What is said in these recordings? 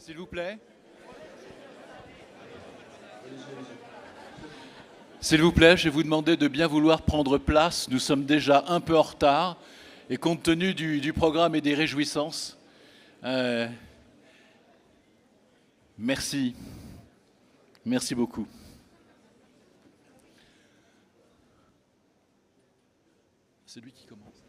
S'il vous plaît. S'il vous plaît, je vais vous demander de bien vouloir prendre place. Nous sommes déjà un peu en retard. Et compte tenu du programme et des réjouissances, merci. Merci beaucoup. C'est lui qui commence.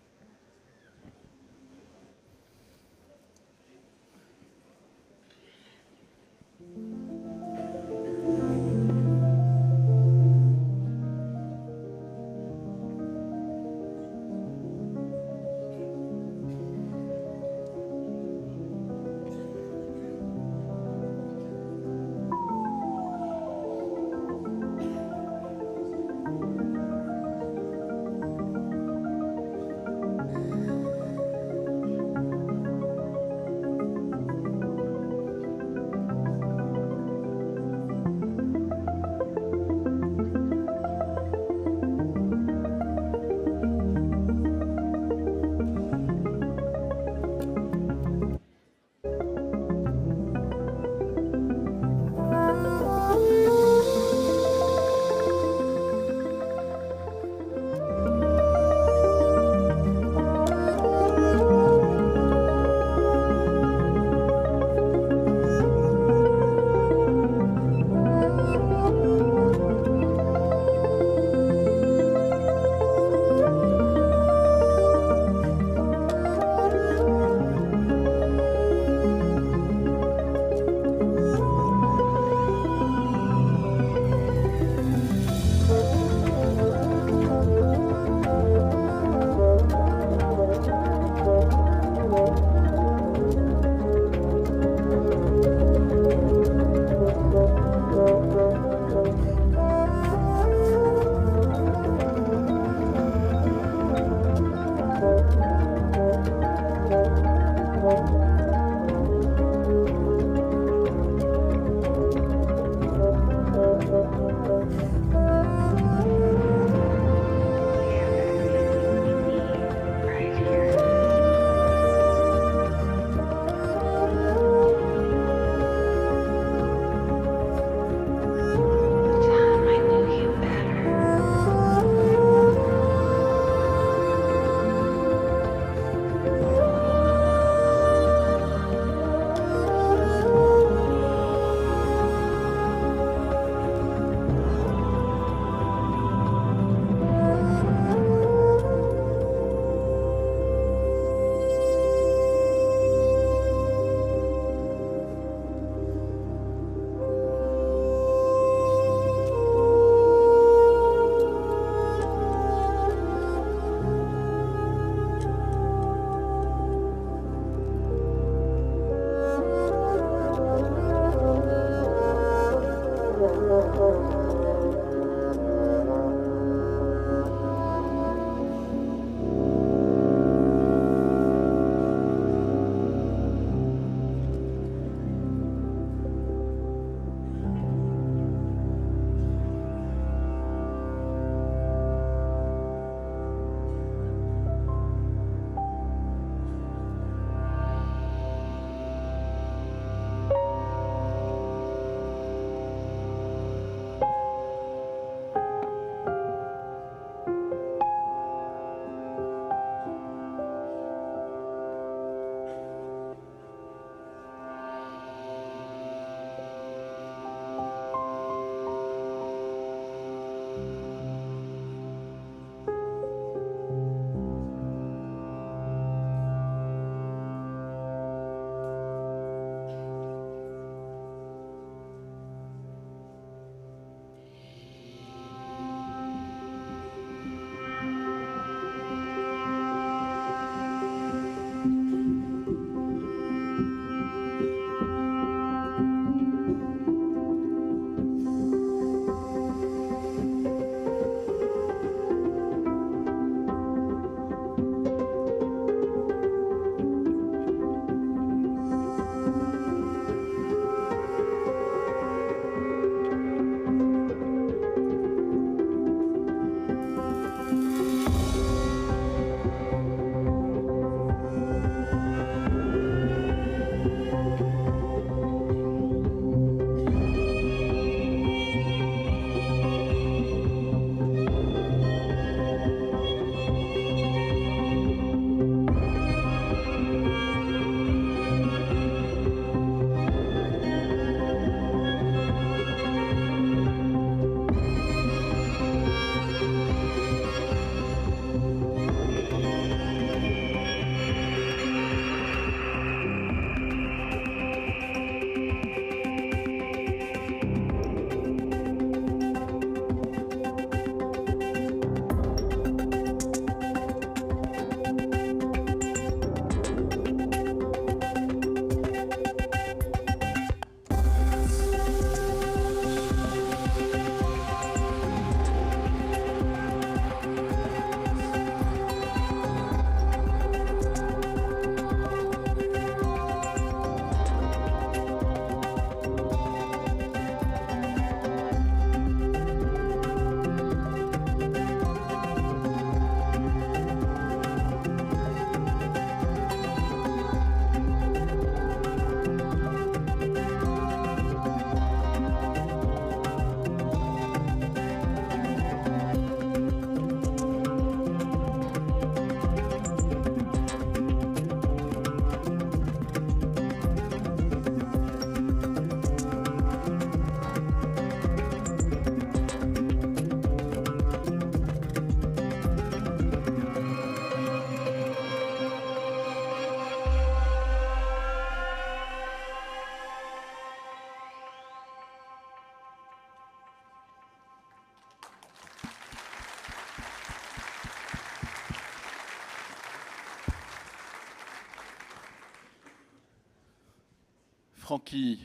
Francky,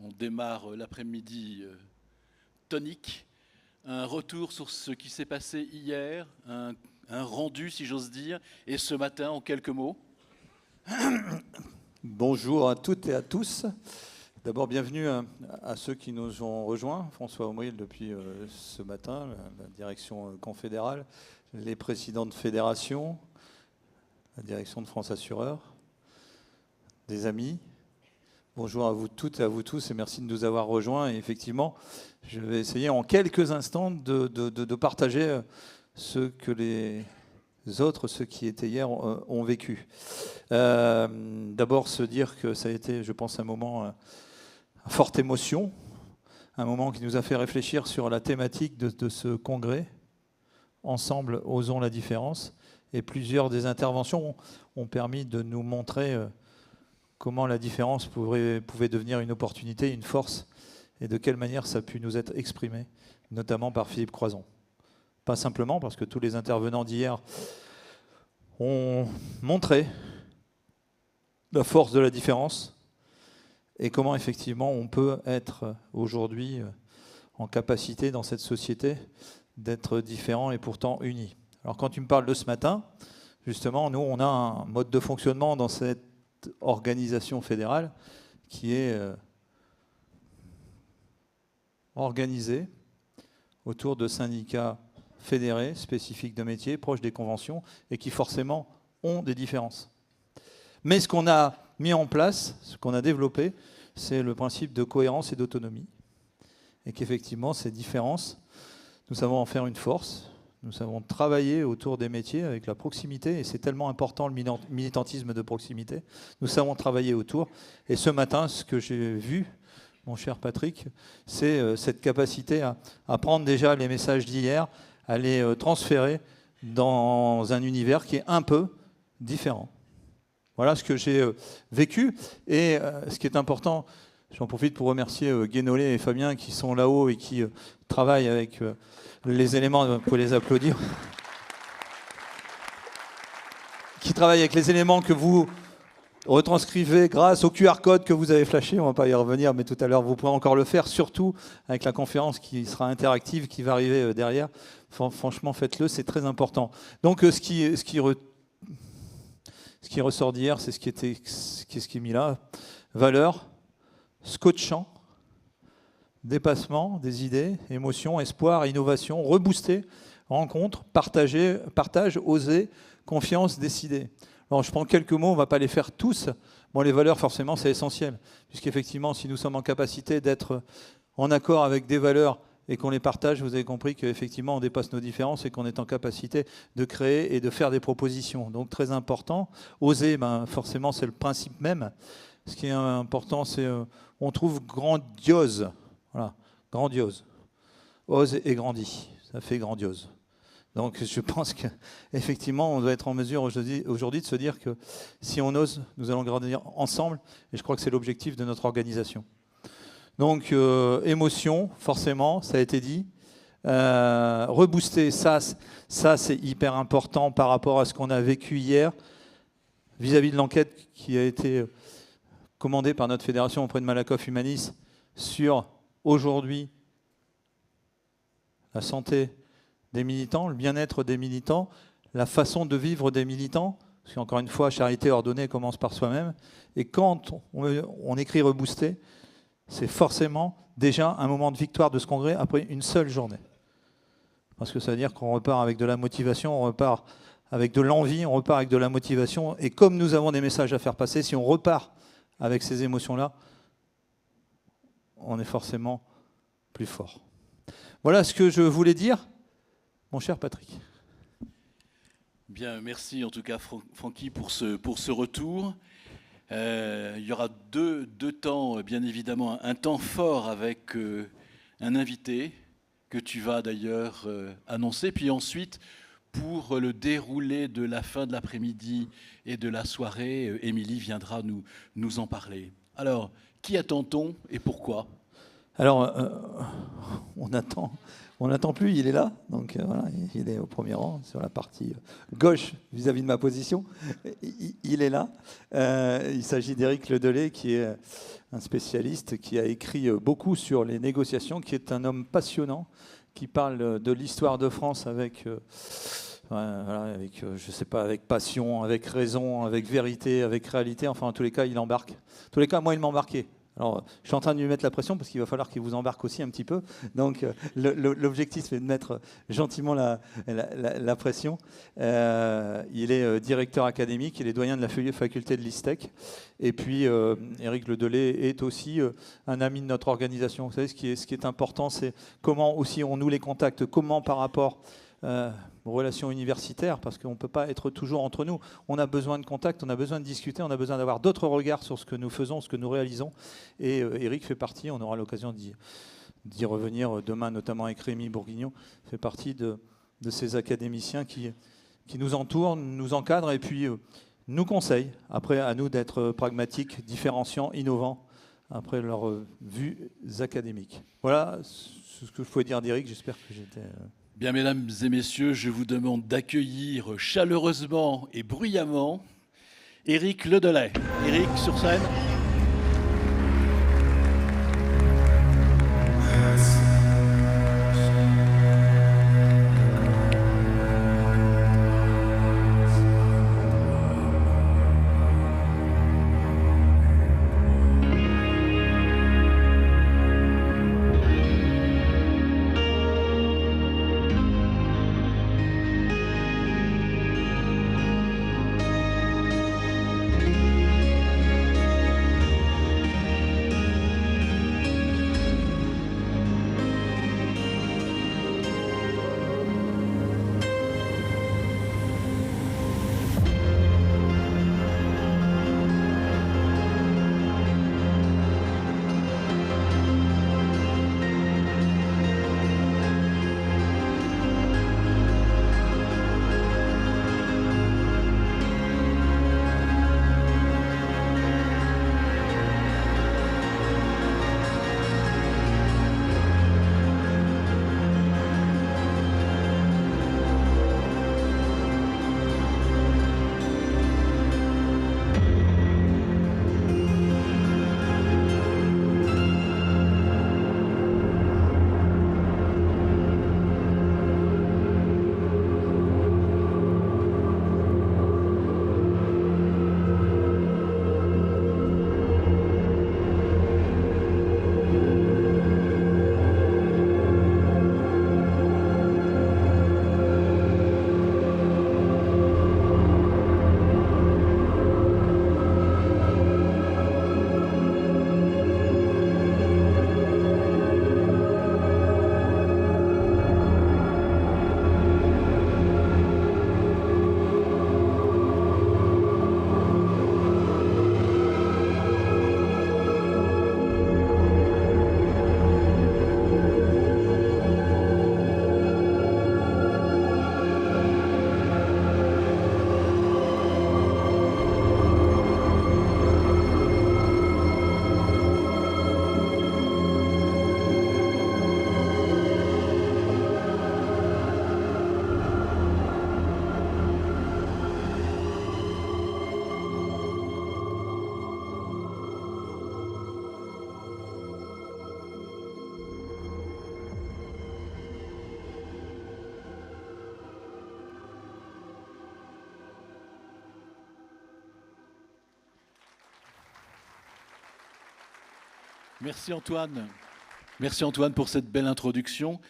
on démarre l'après-midi tonique. Un retour sur ce qui s'est passé hier, un rendu si j'ose dire, et ce matin en quelques mots. Bonjour à toutes et à tous. D'abord, bienvenue à ceux qui nous ont rejoints. François Aumril depuis ce matin, la direction confédérale, les présidents de fédération, la direction de France Assureur, des amis. Bonjour à vous toutes et à vous tous et merci de nous avoir rejoints. Et effectivement, je vais essayer en quelques instants de partager ce que les autres, ceux qui étaient hier, ont vécu. D'abord, se dire que ça a été, je pense, un moment à forte émotion, un moment qui nous a fait réfléchir sur la thématique de ce congrès. Ensemble, osons la différence. Et plusieurs des interventions ont permis de nous montrer comment la différence pouvait devenir une opportunité, une force, et de quelle manière ça a pu nous être exprimé, notamment par Philippe Croizon. Pas simplement parce que tous les intervenants d'hier ont montré la force de la différence et comment effectivement on peut être aujourd'hui en capacité dans cette société d'être différent et pourtant unis. Alors quand tu me parles de ce matin, justement, nous on a un mode de fonctionnement dans cette organisation fédérale qui est organisée autour de syndicats fédérés, spécifiques de métiers, proches des conventions, et qui forcément ont des différences. Mais ce qu'on a mis en place, ce qu'on a développé, c'est le principe de cohérence et d'autonomie. Et qu'effectivement, ces différences, nous savons en faire une force. Nous savons travailler autour des métiers avec la proximité, et c'est tellement important le militantisme de proximité. Nous savons travailler autour. Et ce matin, ce que j'ai vu, mon cher Patrick, c'est cette capacité à prendre déjà les messages d'hier, à les transférer dans un univers qui est un peu différent. Voilà ce que j'ai vécu. Et ce qui est important, j'en profite pour remercier Guénolé et Fabien qui sont là-haut et qui travaillent avec les éléments, vous pouvez les applaudir, qui travaillent avec les éléments que vous retranscrivez grâce au QR code que vous avez flashé. On ne va pas y revenir, mais tout à l'heure, vous pourrez encore le faire, surtout avec la conférence qui sera interactive, qui va arriver derrière. Franchement, faites-le, c'est très important. Donc, ce qui ressort d'hier, c'est ce qui est mis là. Valeur, scotchant, dépassement des idées, émotions, espoir, innovation, rebooster, rencontre, partage, oser, confiance, décider. Alors, je prends quelques mots, on ne va pas les faire tous. Bon, les valeurs, forcément, c'est essentiel. Puisqu'effectivement, si nous sommes en capacité d'être en accord avec des valeurs et qu'on les partage, vous avez compris qu'effectivement, on dépasse nos différences et qu'on est en capacité de créer et de faire des propositions. Donc, très important. Oser, forcément, c'est le principe même. Ce qui est important, c'est on trouve grandiose. Voilà, grandiose. Ose et grandit. Ça fait grandiose. Donc je pense qu'effectivement, on doit être en mesure aujourd'hui de se dire que si on ose, nous allons grandir ensemble. Et je crois que c'est l'objectif de notre organisation. Donc émotion, forcément, ça a été dit. Rebooster, ça c'est hyper important par rapport à ce qu'on a vécu hier vis-à-vis de l'enquête qui a été commandée par notre fédération auprès de Malakoff Humanis sur aujourd'hui la santé des militants, le bien-être des militants, la façon de vivre des militants, parce qu'encore une fois, charité ordonnée commence par soi-même, et quand on écrit rebooster, c'est forcément déjà un moment de victoire de ce congrès après une seule journée. Parce que ça veut dire qu'on repart avec de la motivation, on repart avec de l'envie, on repart avec de la motivation, et comme nous avons des messages à faire passer, si on repart avec ces émotions-là, on est forcément plus fort. Voilà ce que je voulais dire. Mon cher Patrick. Bien, merci en tout cas Francky pour ce retour. Il y aura deux temps, bien évidemment, un temps fort avec un invité que tu vas d'ailleurs annoncer, puis ensuite pour le déroulé de la fin de l'après-midi et de la soirée, Émilie viendra nous en parler. Alors, qui attend-on et pourquoi ? Alors, on n'attend plus, il est là. Donc voilà, il est au premier rang, sur la partie gauche vis-à-vis de ma position. Il est là. Il s'agit d'Éric Ledelay, qui est un spécialiste qui a écrit beaucoup sur les négociations, qui est un homme passionnant, qui parle de l'histoire de France avec... je sais pas, avec passion, avec raison, avec vérité, avec réalité. Enfin, en tous les cas, il embarque. En tous les cas, moi, il m'a embarqué. Alors, je suis en train de lui mettre la pression parce qu'il va falloir qu'il vous embarque aussi un petit peu. Donc, l'objectif, c'est de mettre gentiment la pression. Il est directeur académique, il est doyen de la faculté de l'ISTEC. Et puis, Éric Ledelay est aussi un ami de notre organisation. Vous savez, ce qui est important, c'est comment aussi on noue les contacts, comment par rapport... relations universitaires, parce qu'on ne peut pas être toujours entre nous. On a besoin de contact, on a besoin de discuter, on a besoin d'avoir d'autres regards sur ce que nous faisons, ce que nous réalisons. Et Éric fait partie, on aura l'occasion d'y revenir demain, notamment avec Rémi Bourguignon, fait partie de ces académiciens qui nous entourent, nous encadrent et puis nous conseillent. Après, à nous d'être pragmatiques, différenciants, innovants, après leurs vues académiques. Voilà ce que je pouvais dire d'Éric. J'espère que j'étais... Bien, mesdames et messieurs, je vous demande d'accueillir chaleureusement et bruyamment Éric Ledelay. Éric, sur scène. Merci Antoine. Merci Antoine pour cette belle introduction.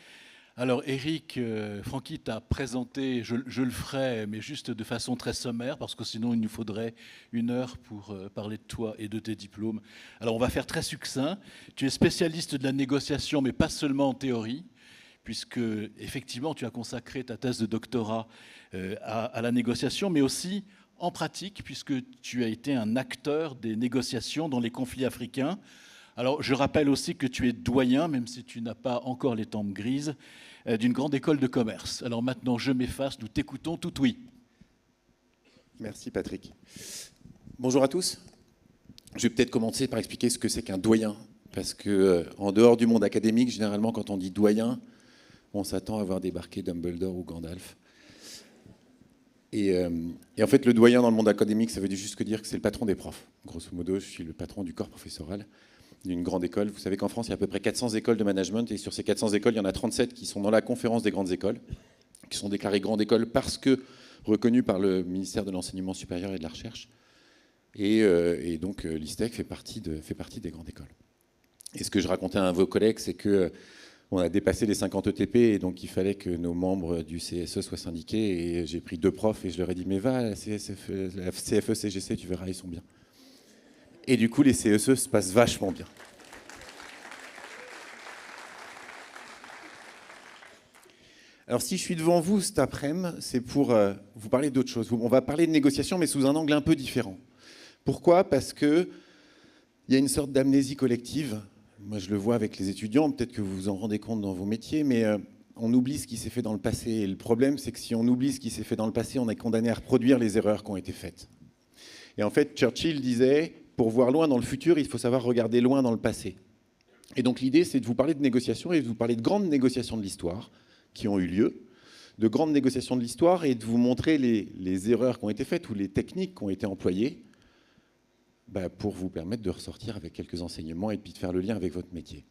Alors Éric, Francky t'a présenté, je le ferai, mais juste de façon très sommaire, parce que sinon il nous faudrait 1 heure pour parler de toi et de tes diplômes. Alors on va faire très succinct. Tu es spécialiste de la négociation, mais pas seulement en théorie, puisque effectivement tu as consacré ta thèse de doctorat à la négociation, mais aussi en pratique, puisque tu as été un acteur des négociations dans les conflits africains. Alors, je rappelle aussi que tu es doyen, même si tu n'as pas encore les tempes grises, d'une grande école de commerce. Alors maintenant, je m'efface, nous t'écoutons tout oui. Merci Patrick. Bonjour à tous. Je vais peut-être commencer par expliquer ce que c'est qu'un doyen, parce que en dehors du monde académique, généralement, quand on dit doyen, on s'attend à voir débarquer Dumbledore ou Gandalf. Et en fait, le doyen dans le monde académique, ça veut juste dire que c'est le patron des profs. Grosso modo, je suis le patron du corps professoral d'une grande école. Vous savez qu'en France, il y a à peu près 400 écoles de management, et sur ces 400 écoles, il y en a 37 qui sont dans la conférence des grandes écoles, qui sont déclarées grandes écoles parce que reconnues par le ministère de l'Enseignement supérieur et de la Recherche. Et donc, l'ISTEC fait partie des grandes écoles. Et ce que je racontais à un de vos collègues, c'est que on a dépassé les 50 ETP, et donc il fallait que nos membres du CSE soient syndiqués. Et j'ai pris 2 profs et je leur ai dit, mais va, la CFE, CGC, tu verras, ils sont bien. Et du coup, les CSE se passent vachement bien. Alors, si je suis devant vous cet après-midi, c'est pour vous parler d'autre chose. On va parler de négociation, mais sous un angle un peu différent. Pourquoi ? Parce qu'il y a une sorte d'amnésie collective. Moi, je le vois avec les étudiants, peut-être que vous vous en rendez compte dans vos métiers, mais on oublie ce qui s'est fait dans le passé. Et le problème, c'est que si on oublie ce qui s'est fait dans le passé, on est condamné à reproduire les erreurs qui ont été faites. Et en fait, Churchill disait, pour voir loin dans le futur, il faut savoir regarder loin dans le passé. Et donc l'idée, c'est de vous parler de négociations et de vous parler de grandes négociations de l'histoire qui ont eu lieu, de grandes négociations de l'histoire, et de vous montrer les erreurs qui ont été faites ou les techniques qui ont été employées pour vous permettre de ressortir avec quelques enseignements et puis de faire le lien avec votre métier.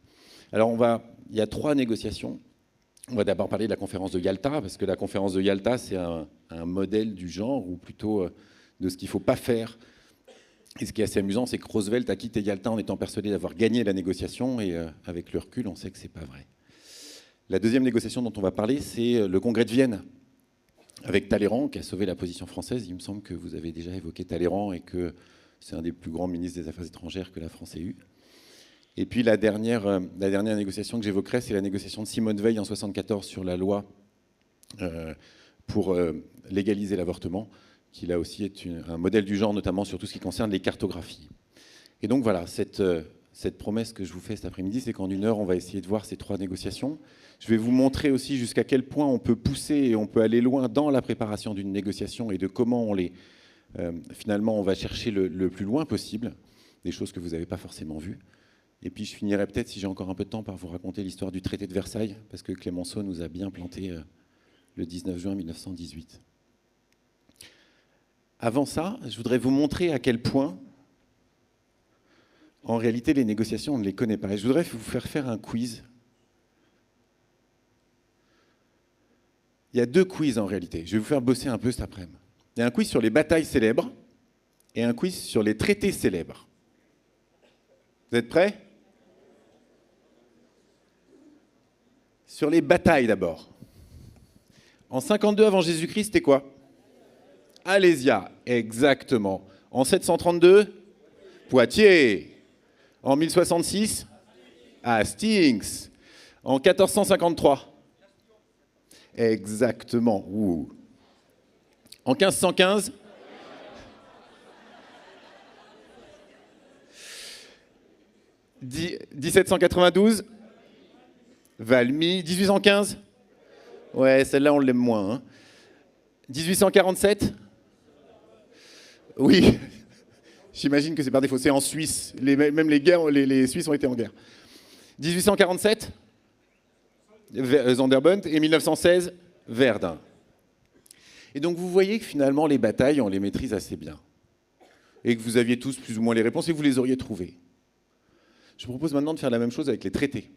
Alors il y a 3 négociations. On va d'abord parler de la conférence de Yalta, parce que la conférence de Yalta, c'est un modèle du genre, ou plutôt de ce qu'il ne faut pas faire. Et ce qui est assez amusant, c'est que Roosevelt a quitté Yalta en étant persuadé d'avoir gagné la négociation, et avec le recul, on sait que ce n'est pas vrai. La deuxième négociation dont on va parler, c'est le congrès de Vienne, avec Talleyrand, qui a sauvé la position française. Il me semble que vous avez déjà évoqué Talleyrand, et que c'est un des plus grands ministres des Affaires étrangères que la France ait eu. Et puis la dernière négociation que j'évoquerai, c'est la négociation de Simone Veil en 1974 sur la loi pour légaliser l'avortement, qui là aussi est un modèle du genre, notamment sur tout ce qui concerne les cartographies. Et donc voilà, cette promesse que je vous fais cet après-midi, c'est qu'en 1 heure, on va essayer de voir ces 3 négociations. Je vais vous montrer aussi jusqu'à quel point on peut pousser et on peut aller loin dans la préparation d'une négociation, et de comment finalement on va chercher le plus loin possible, des choses que vous n'avez pas forcément vues. Et puis je finirai peut-être, si j'ai encore un peu de temps, par vous raconter l'histoire du traité de Versailles, parce que Clémenceau nous a bien planté le 19 juin 1918. Avant ça, je voudrais vous montrer à quel point, en réalité, les négociations, on ne les connaît pas. Et je voudrais vous faire un quiz. Il y a 2 quiz en réalité. Je vais vous faire bosser un peu cet après-midi. Il y a un quiz sur les batailles célèbres et un quiz sur les traités célèbres. Vous êtes prêts ? Sur les batailles d'abord. En 52 avant Jésus-Christ, c'était quoi ? Alésia, exactement. En 732, Poitiers. En 1066, Hastings. En 1453, exactement. Ouh. En 1515, « 1792, Valmy. 1815, ouais, celle-là on l'aime moins. Hein. 1847, oui, j'imagine que c'est par défaut. C'est en Suisse. Même les guerres, les Suisses ont été en guerre. 1847, Sonderbund. Et 1916, Verdun. Et donc vous voyez que finalement les batailles, on les maîtrise assez bien. Et que vous aviez tous plus ou moins les réponses et que vous les auriez trouvées. Je vous propose maintenant de faire la même chose avec les traités.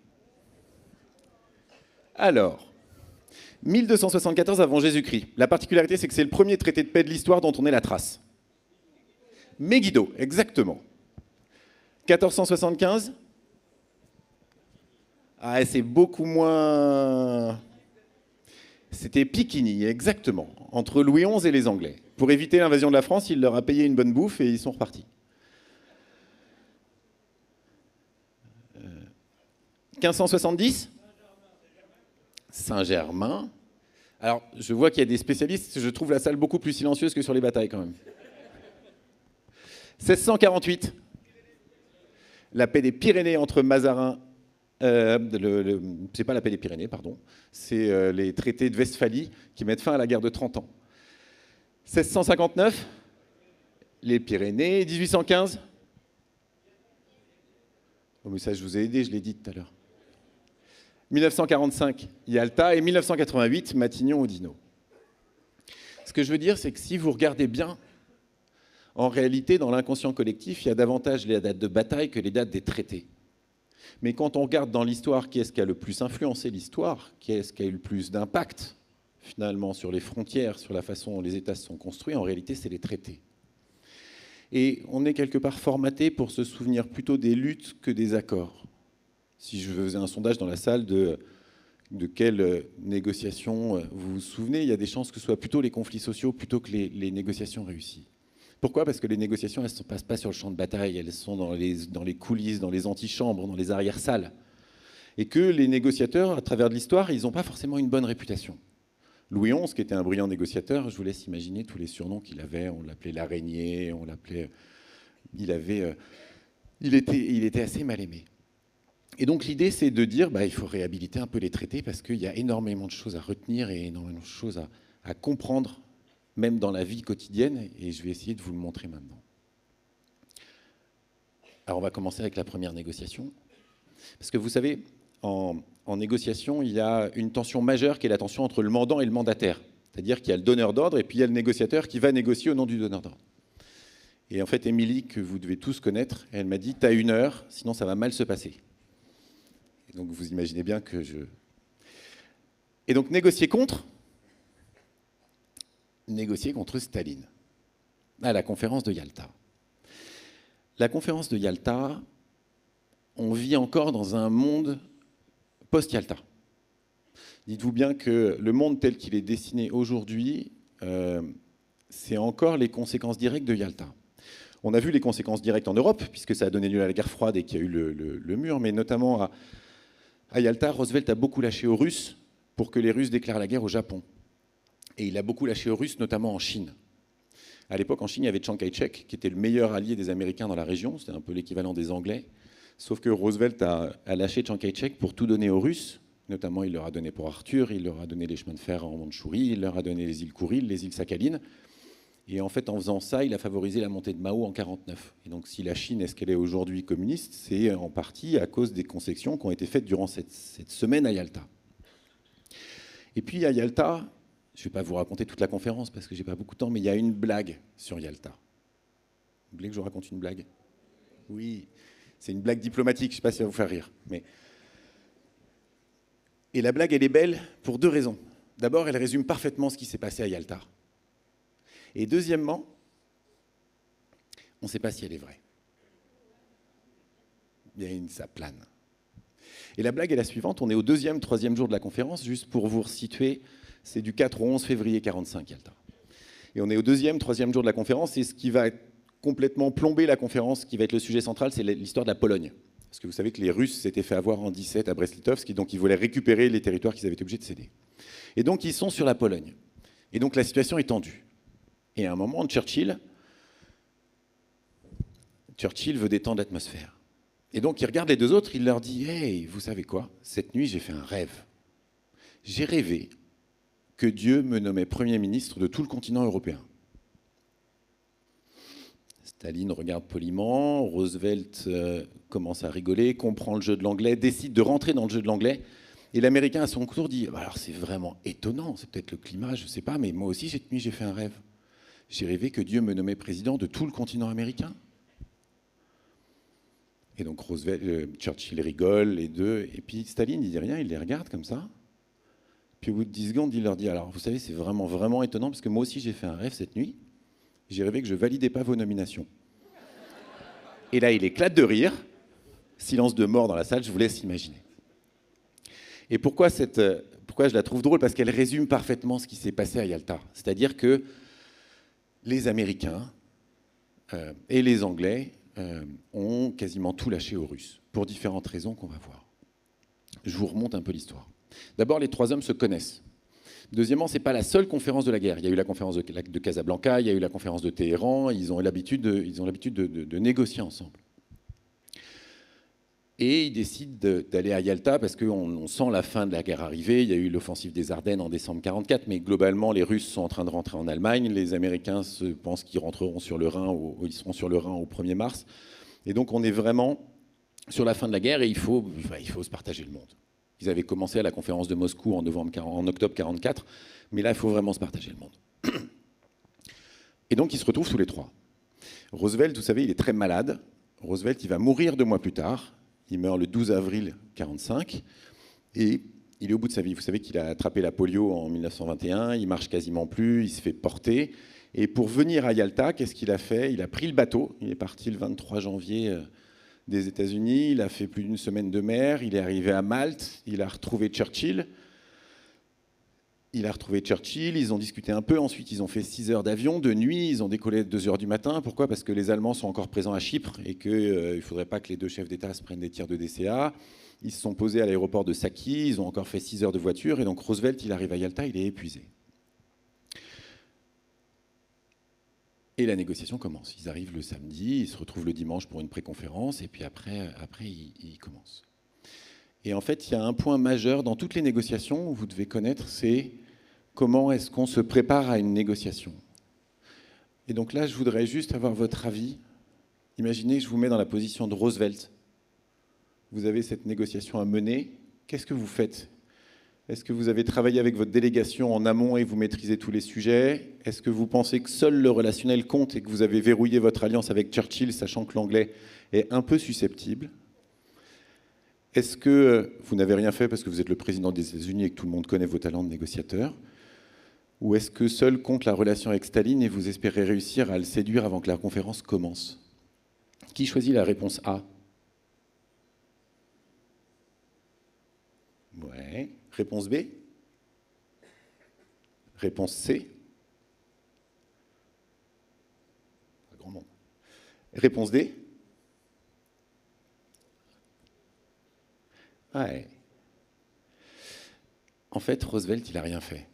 Alors, 1274 avant Jésus-Christ. La particularité, c'est que c'est le premier traité de paix de l'histoire dont on ait la trace. Megiddo, exactement. 1475. Ah, c'est beaucoup moins... C'était Piquigny, exactement, entre Louis XI et les Anglais. Pour éviter l'invasion de la France, il leur a payé une bonne bouffe et ils sont repartis. 1570 ? Saint-Germain. Alors, je vois qu'il y a des spécialistes, je trouve la salle beaucoup plus silencieuse que sur les batailles quand même. 1648, la paix des Pyrénées entre Mazarin... c'est pas la paix des Pyrénées, pardon. C'est les traités de Westphalie qui mettent fin à la guerre de 30 ans. 1659, les Pyrénées. 1815, Oh, mais ça, je vous ai aidé, je l'ai dit tout à l'heure. 1945, Yalta, et 1988, Matignon-Oudinot. Ce que je veux dire, c'est que si vous regardez bien, en réalité, dans l'inconscient collectif, il y a davantage les dates de bataille que les dates des traités. Mais quand on regarde dans l'histoire qui est-ce qui a le plus influencé l'histoire, qui est-ce qui a eu le plus d'impact, finalement, sur les frontières, sur la façon dont les États se sont construits, en réalité, c'est les traités. Et on est quelque part formaté pour se souvenir plutôt des luttes que des accords. Si je faisais un sondage dans la salle de quelles négociations vous vous souvenez, il y a des chances que ce soit plutôt les conflits sociaux plutôt que les négociations réussies. Pourquoi ? Parce que les négociations, elles ne se passent pas sur le champ de bataille, elles sont dans les coulisses, dans les antichambres, dans les arrière-salles. Et que les négociateurs, à travers de l'histoire, ils n'ont pas forcément une bonne réputation. Louis XI, qui était un brillant négociateur, je vous laisse imaginer tous les surnoms qu'il avait. On l'appelait l'araignée, on l'appelait... Il était assez mal aimé. Et donc l'idée, c'est de dire il faut réhabiliter un peu les traités parce qu'il y a énormément de choses à retenir et énormément de choses à comprendre, même dans la vie quotidienne, et je vais essayer de vous le montrer maintenant. Alors on va commencer avec la première négociation. Parce que vous savez, en négociation, il y a une tension majeure qui est la tension entre le mandant et le mandataire. C'est-à-dire qu'il y a le donneur d'ordre et puis il y a le négociateur qui va négocier au nom du donneur d'ordre. Et en fait, Émilie, que vous devez tous connaître, elle m'a dit « t'as 1 heure, sinon ça va mal se passer ». Et donc vous imaginez bien que je... Et donc négocier contre Staline, à la conférence de Yalta. La conférence de Yalta, on vit encore dans un monde post-Yalta. Dites-vous bien que le monde tel qu'il est dessiné aujourd'hui, c'est encore les conséquences directes de Yalta. On a vu les conséquences directes en Europe, puisque ça a donné lieu à la guerre froide et qu'il y a eu le mur, mais notamment à Yalta, Roosevelt a beaucoup lâché aux Russes pour que les Russes déclarent la guerre au Japon. Et il a beaucoup lâché aux Russes, notamment en Chine. À l'époque, en Chine, il y avait Chiang Kai-shek, qui était le meilleur allié des Américains dans la région. C'était un peu l'équivalent des Anglais. Sauf que Roosevelt a lâché Chiang Kai-shek pour tout donner aux Russes. Notamment, il leur a donné Port Arthur, il leur a donné les chemins de fer en Mandchourie, il leur a donné les îles Kouril, les îles Sakhalines. Et en fait, en faisant ça, il a favorisé la montée de Mao en 1949. Et donc, si la Chine est ce qu'elle est aujourd'hui communiste, c'est en partie à cause des concessions qui ont été faites durant cette semaine à Yalta. Et puis, à Yalta, je ne vais pas vous raconter toute la conférence parce que je n'ai pas beaucoup de temps, mais il y a une blague sur Yalta. Vous voulez que je vous raconte une blague ? Oui, c'est une blague diplomatique, je ne sais pas si ça va vous faire rire. Et la blague, elle est belle pour 2 raisons. D'abord, elle résume parfaitement ce qui s'est passé à Yalta. Et deuxièmement, on ne sait pas si elle est vraie. Ça plane. Et la blague est la suivante. On est au 2e, 3e jour de la conférence, juste pour vous resituer. C'est du 4 au 11 février 1945, Yalta. Et on est au 2e, 3e jour de la conférence. Et ce qui va complètement plomber la conférence, qui va être le sujet central, c'est l'histoire de la Pologne. Parce que vous savez que les Russes s'étaient fait avoir en 17 à Brest-Litovsk, et donc ils voulaient récupérer les territoires qu'ils avaient été obligés de céder. Et donc ils sont sur la Pologne. Et donc la situation est tendue. Et à un moment, Churchill veut détendre l'atmosphère. Et donc il regarde les 2 autres, il leur dit « Hey, vous savez quoi ? Cette nuit, j'ai fait un rêve. J'ai rêvé que Dieu me nommait Premier ministre de tout le continent européen. » Staline regarde poliment, Roosevelt commence à rigoler, comprend le jeu de l'anglais, décide de rentrer dans le jeu de l'anglais. Et l'Américain, à son tour, dit « Alors c'est vraiment étonnant, c'est peut-être le climat, je ne sais pas, mais moi aussi, cette nuit, j'ai fait un rêve. J'ai rêvé que Dieu me nommait président de tout le continent américain. » Et donc Churchill rigole, les 2, et puis Staline, il dit rien, il les regarde comme ça. Puis au bout de 10 secondes, il leur dit « Alors, vous savez, c'est vraiment, vraiment étonnant, parce que moi aussi, j'ai fait un rêve cette nuit. J'ai rêvé que je ne validais pas vos nominations. » Et là, il éclate de rire. Silence de mort dans la salle, je vous laisse imaginer. Et pourquoi je la trouve drôle ? Parce qu'elle résume parfaitement ce qui s'est passé à Yalta. C'est-à-dire que les Américains et les Anglais ont quasiment tout lâché aux Russes, pour différentes raisons qu'on va voir. Je vous remonte un peu l'histoire. D'abord, les 3 hommes se connaissent. Deuxièmement, ce n'est pas la seule conférence de la guerre. Il y a eu la conférence de Casablanca, il y a eu la conférence de Téhéran, ils ont l'habitude de négocier ensemble. Et ils décident d'aller à Yalta parce qu'on sent la fin de la guerre arriver. Il y a eu l'offensive des Ardennes en décembre 1944, mais globalement, les Russes sont en train de rentrer en Allemagne. Les Américains pensent qu'ils rentreront sur le Rhin, ils seront sur le Rhin au 1er mars. Et donc, on est vraiment sur la fin de la guerre et il faut se partager le monde. Ils avaient commencé à la conférence de Moscou en octobre 1944, mais là, il faut vraiment se partager le monde. Et donc, ils se retrouvent tous les trois. Roosevelt, vous savez, il est très malade. Roosevelt, il va mourir 2 mois plus tard. Il meurt le 12 avril 1945 et il est au bout de sa vie. Vous savez qu'il a attrapé la polio en 1921, il marche quasiment plus, il se fait porter. Et pour venir à Yalta, qu'est-ce qu'il a fait? Il a pris le bateau. Il est parti le 23 janvier des États-Unis. Il a fait plus d'une semaine de mer. Il est arrivé à Malte. Il a retrouvé Churchill. Ils ont discuté un peu. Ensuite, ils ont fait 6 heures d'avion de nuit. Ils ont décollé à 2 heures du matin. Pourquoi? Parce que les Allemands sont encore présents à Chypre et qu'il ne faudrait pas que les 2 chefs d'État se prennent des tirs de DCA. Ils se sont posés à l'aéroport de Saki. Ils ont encore fait 6 heures de voiture. Et donc Roosevelt, il arrive à Yalta, il est épuisé. Et la négociation commence. Ils arrivent le samedi, ils se retrouvent le dimanche pour une préconférence. Et puis après ils commencent. Et en fait, il y a un point majeur dans toutes les négociations, vous devez connaître, c'est comment est-ce qu'on se prépare à une négociation. Et donc là, je voudrais juste avoir votre avis. Imaginez que je vous mets dans la position de Roosevelt. Vous avez cette négociation à mener. Qu'est-ce que vous faites? Est-ce que vous avez travaillé avec votre délégation en amont et vous maîtrisez tous les sujets? Est-ce que vous pensez que seul le relationnel compte et que vous avez verrouillé votre alliance avec Churchill, sachant que l'anglais est un peu susceptible? Est-ce que vous n'avez rien fait parce que vous êtes le président des États-Unis et que tout le monde connaît vos talents de négociateur? Ou est-ce que seul compte la relation avec Staline et vous espérez réussir à le séduire avant que la conférence commence? Qui choisit la réponse A? Ouais. Réponse B? Réponse C? Pas grand monde. Réponse D? Ouais. En fait, Roosevelt, il n'a rien fait.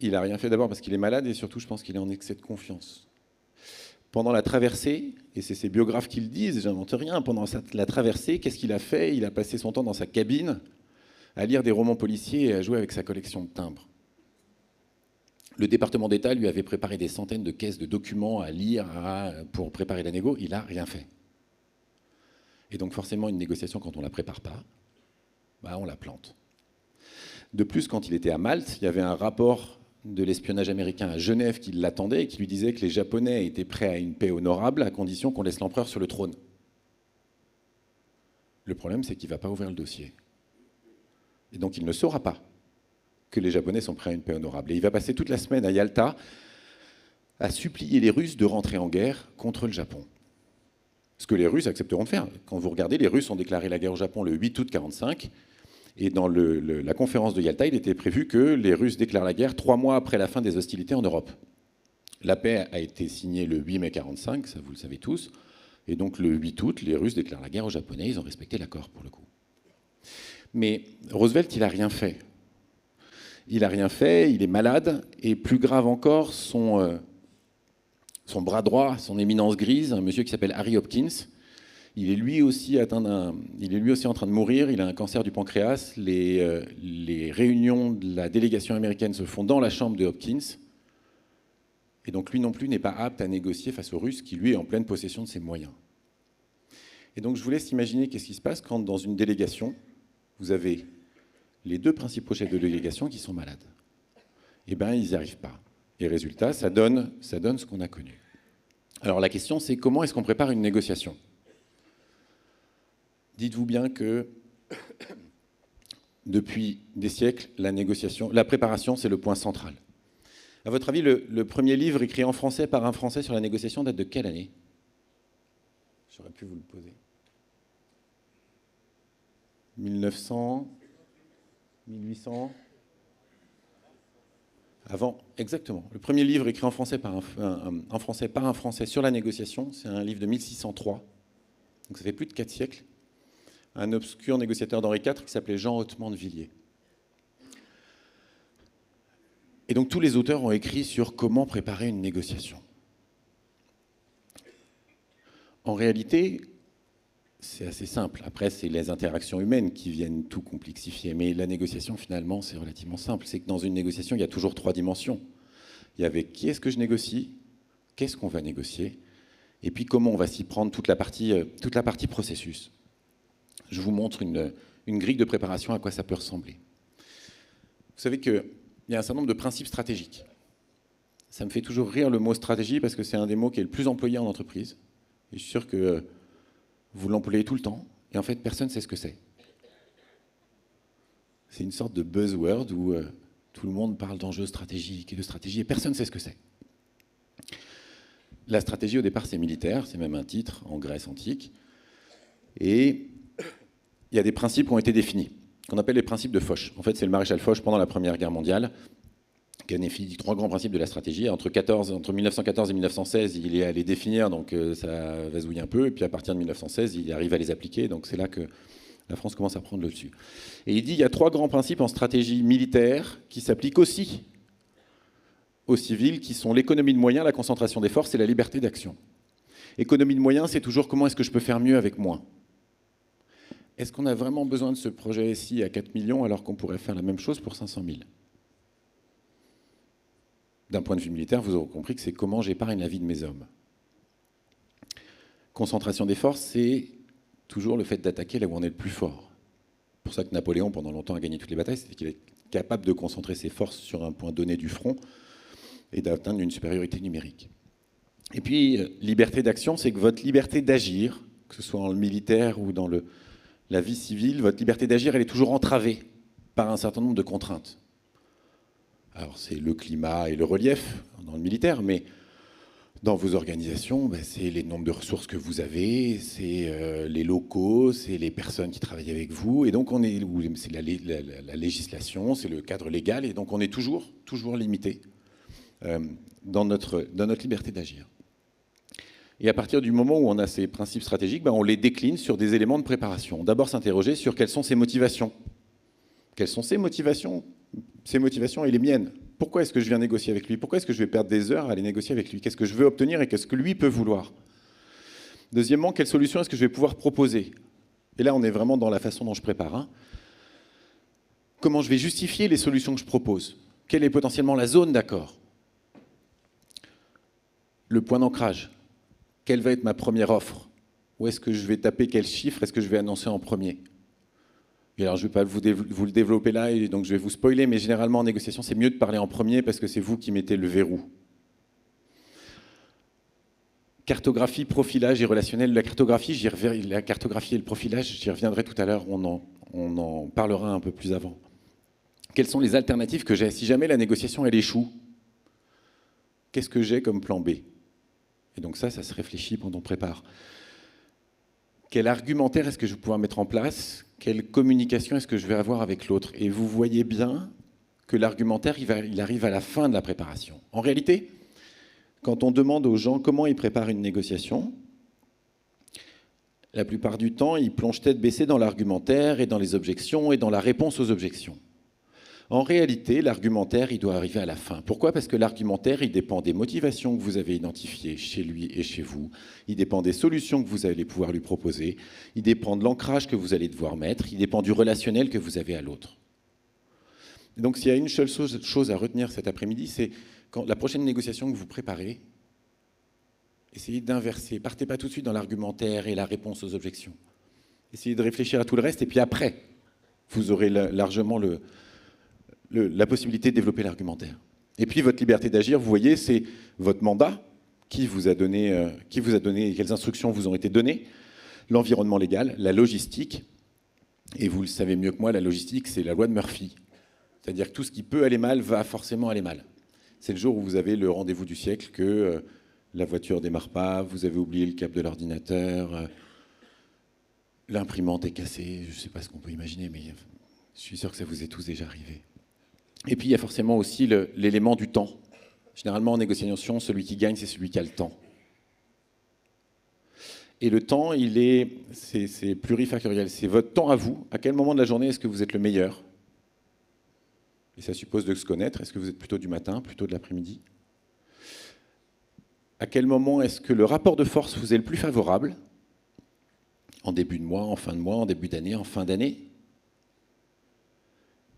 Il n'a rien fait d'abord parce qu'il est malade et surtout, je pense qu'il est en excès de confiance. Pendant la traversée, et c'est ses biographes qui le disent, j'invente rien, pendant la traversée, qu'est-ce qu'il a fait? Il a passé son temps dans sa cabine à lire des romans policiers et à jouer avec sa collection de timbres. Le département d'État lui avait préparé des centaines de caisses de documents à lire pour préparer la négo. Il n'a rien fait. Et donc forcément, une négociation, quand on ne la prépare pas, on la plante. De plus, quand il était à Malte, il y avait un rapport de l'espionnage américain à Genève qui l'attendait et qui lui disait que les Japonais étaient prêts à une paix honorable à condition qu'on laisse l'empereur sur le trône. Le problème, c'est qu'il ne va pas ouvrir le dossier. Et donc il ne saura pas que les Japonais sont prêts à une paix honorable. Et il va passer toute la semaine à Yalta à supplier les Russes de rentrer en guerre contre le Japon. Ce que les Russes accepteront de faire. Quand vous regardez, les Russes ont déclaré la guerre au Japon le 8 août 1945. Et dans la conférence de Yalta, il était prévu que les Russes déclarent la guerre 3 mois après la fin des hostilités en Europe. La paix a été signée le 8 mai 1945, ça vous le savez tous. Et donc le 8 août, les Russes déclarent la guerre aux Japonais. Ils ont respecté l'accord pour le coup. Mais Roosevelt, il n'a rien fait. Il n'a rien fait, il est malade. Et plus grave encore, son bras droit, son éminence grise, un monsieur qui s'appelle Harry Hopkins, il est lui aussi en train de mourir, il a un cancer du pancréas. Les réunions de la délégation américaine se font dans la chambre de Hopkins. Et donc lui non plus n'est pas apte à négocier face aux Russes qui, lui, est en pleine possession de ses moyens. Et donc je vous laisse imaginer qu'est-ce qui se passe quand, dans une délégation, vous avez les 2 principaux chefs de délégation qui sont malades. Eh bien, ils n'y arrivent pas. Et résultat, ça donne ce qu'on a connu. Alors la question, c'est comment est-ce qu'on prépare une négociation? Dites-vous bien que depuis des siècles, la préparation, c'est le point central. À votre avis, le premier livre écrit en français par un Français sur la négociation date de quelle année? J'aurais pu vous le poser. 1900, 1800. Avant, exactement. Le premier livre écrit en français par un Français sur la négociation, c'est un livre de 1603. Donc ça fait plus de 4 siècles. Un obscur négociateur d'Henri IV qui s'appelait Jean Hautement de Villiers. Et donc tous les auteurs ont écrit sur comment préparer une négociation. En réalité, c'est assez simple. Après, c'est les interactions humaines qui viennent tout complexifier. Mais la négociation, finalement, c'est relativement simple. C'est que dans une négociation, il y a toujours 3 dimensions. Il y avait qui est-ce que je négocie, qu'est-ce qu'on va négocier, Et puis comment on va s'y prendre, toute la partie processus. Je vous montre une grille de préparation, à quoi ça peut ressembler. Vous savez qu'il y a un certain nombre de principes stratégiques. Ça me fait toujours rire le mot stratégie parce que c'est un des mots qui est le plus employé en entreprise. Et je suis sûr que vous l'employez tout le temps. Et en fait, personne ne sait ce que c'est. C'est une sorte de buzzword où tout le monde parle d'enjeux stratégiques et de stratégie et personne ne sait ce que c'est. La stratégie, au départ, c'est militaire. C'est même un titre en Grèce antique. Et il y a des principes qui ont été définis, qu'on appelle les principes de Foch. En fait, c'est le maréchal Foch, pendant la Première Guerre mondiale, qui a défini 3 grands principes de la stratégie. Entre 1914 et 1916, il est allé définir, donc ça vasouille un peu. Et puis à partir de 1916, il arrive à les appliquer. Donc c'est là que la France commence à prendre le dessus. Et il dit qu'il y a 3 grands principes en stratégie militaire qui s'appliquent aussi aux civils, qui sont l'économie de moyens, la concentration des forces et la liberté d'action. Économie de moyens, c'est toujours comment est-ce que je peux faire mieux avec moins. Est-ce qu'on a vraiment besoin de ce projet SI à 4 millions alors qu'on pourrait faire la même chose pour 500 000 ? D'un point de vue militaire, vous aurez compris que c'est comment j'épargne la vie de mes hommes. Concentration des forces, c'est toujours le fait d'attaquer là où on est le plus fort. C'est pour ça que Napoléon, pendant longtemps, a gagné toutes les batailles, c'est qu'il est capable de concentrer ses forces sur un point donné du front et d'atteindre une supériorité numérique. Et puis, liberté d'action, c'est que votre liberté d'agir, que ce soit dans le militaire ou dans la vie civile, votre liberté d'agir, elle est toujours entravée par un certain nombre de contraintes. Alors, c'est le climat et le relief dans le militaire, mais dans vos organisations, c'est les nombres de ressources que vous avez, c'est les locaux, c'est les personnes qui travaillent avec vous, et donc c'est la législation, c'est le cadre légal, et donc on est toujours limité dans notre liberté d'agir. Et à partir du moment où on a ces principes stratégiques, on les décline sur des éléments de préparation. D'abord s'interroger sur quelles sont ses motivations. Quelles sont ses motivations et les miennes. Pourquoi est-ce que je viens négocier avec lui? Pourquoi est-ce que je vais perdre des heures à aller négocier avec lui? Qu'est-ce que je veux obtenir et qu'est-ce que lui peut vouloir? Deuxièmement, quelle solution est-ce que je vais pouvoir proposer? Et là, on est vraiment dans la façon dont je prépare. Comment je vais justifier les solutions que je propose? Quelle est potentiellement la zone d'accord? Le point d'ancrage. Quelle va être ma première offre? Où est-ce que je vais taper? Quel chiffre est-ce que je vais annoncer en premier? Et alors, je ne vais pas vous le développer là, et donc je vais vous spoiler, mais généralement en négociation, c'est mieux de parler en premier parce que c'est vous qui mettez le verrou. Cartographie, profilage et relationnel. La cartographie et le profilage, j'y reviendrai tout à l'heure, on en parlera un peu plus avant. Quelles sont les alternatives que j'ai? Si jamais la négociation, elle échoue, qu'est-ce que j'ai comme plan B? Et donc ça se réfléchit pendant qu'on prépare. Quel argumentaire est-ce que je vais pouvoir mettre en place? Quelle communication est-ce que je vais avoir avec l'autre? Et vous voyez bien que l'argumentaire, il arrive à la fin de la préparation. En réalité, quand on demande aux gens comment ils préparent une négociation, la plupart du temps, ils plongent tête baissée dans l'argumentaire et dans les objections et dans la réponse aux objections. En réalité, l'argumentaire, il doit arriver à la fin. Pourquoi? Parce que l'argumentaire, il dépend des motivations que vous avez identifiées chez lui et chez vous. Il dépend des solutions que vous allez pouvoir lui proposer. Il dépend de l'ancrage que vous allez devoir mettre. Il dépend du relationnel que vous avez à l'autre. Donc, s'il y a une seule chose à retenir cet après-midi, c'est quand la prochaine négociation que vous préparez, essayez d'inverser. Partez pas tout de suite dans l'argumentaire et la réponse aux objections. Essayez de réfléchir à tout le reste, et puis après, vous aurez largement la possibilité de développer l'argumentaire. Et puis votre liberté d'agir, vous voyez, c'est votre mandat, qui vous a donné, quelles instructions vous ont été données, l'environnement légal, la logistique, et vous le savez mieux que moi, la logistique, c'est la loi de Murphy. C'est-à-dire que tout ce qui peut aller mal va forcément aller mal. C'est le jour où vous avez le rendez-vous du siècle que la voiture ne démarre pas, vous avez oublié le câble de l'ordinateur, l'imprimante est cassée, je ne sais pas ce qu'on peut imaginer, mais je suis sûr que ça vous est tous déjà arrivé. Et puis, il y a forcément aussi l'élément du temps. Généralement, en négociation, celui qui gagne, c'est celui qui a le temps. Et le temps, c'est plurifactoriel. C'est votre temps à vous. À quel moment de la journée est-ce que vous êtes le meilleur? Et ça suppose de se connaître. Est-ce que vous êtes plutôt du matin, plutôt de l'après-midi? À quel moment est-ce que le rapport de force vous est le plus favorable? En début de mois, en fin de mois, en début d'année, en fin d'année?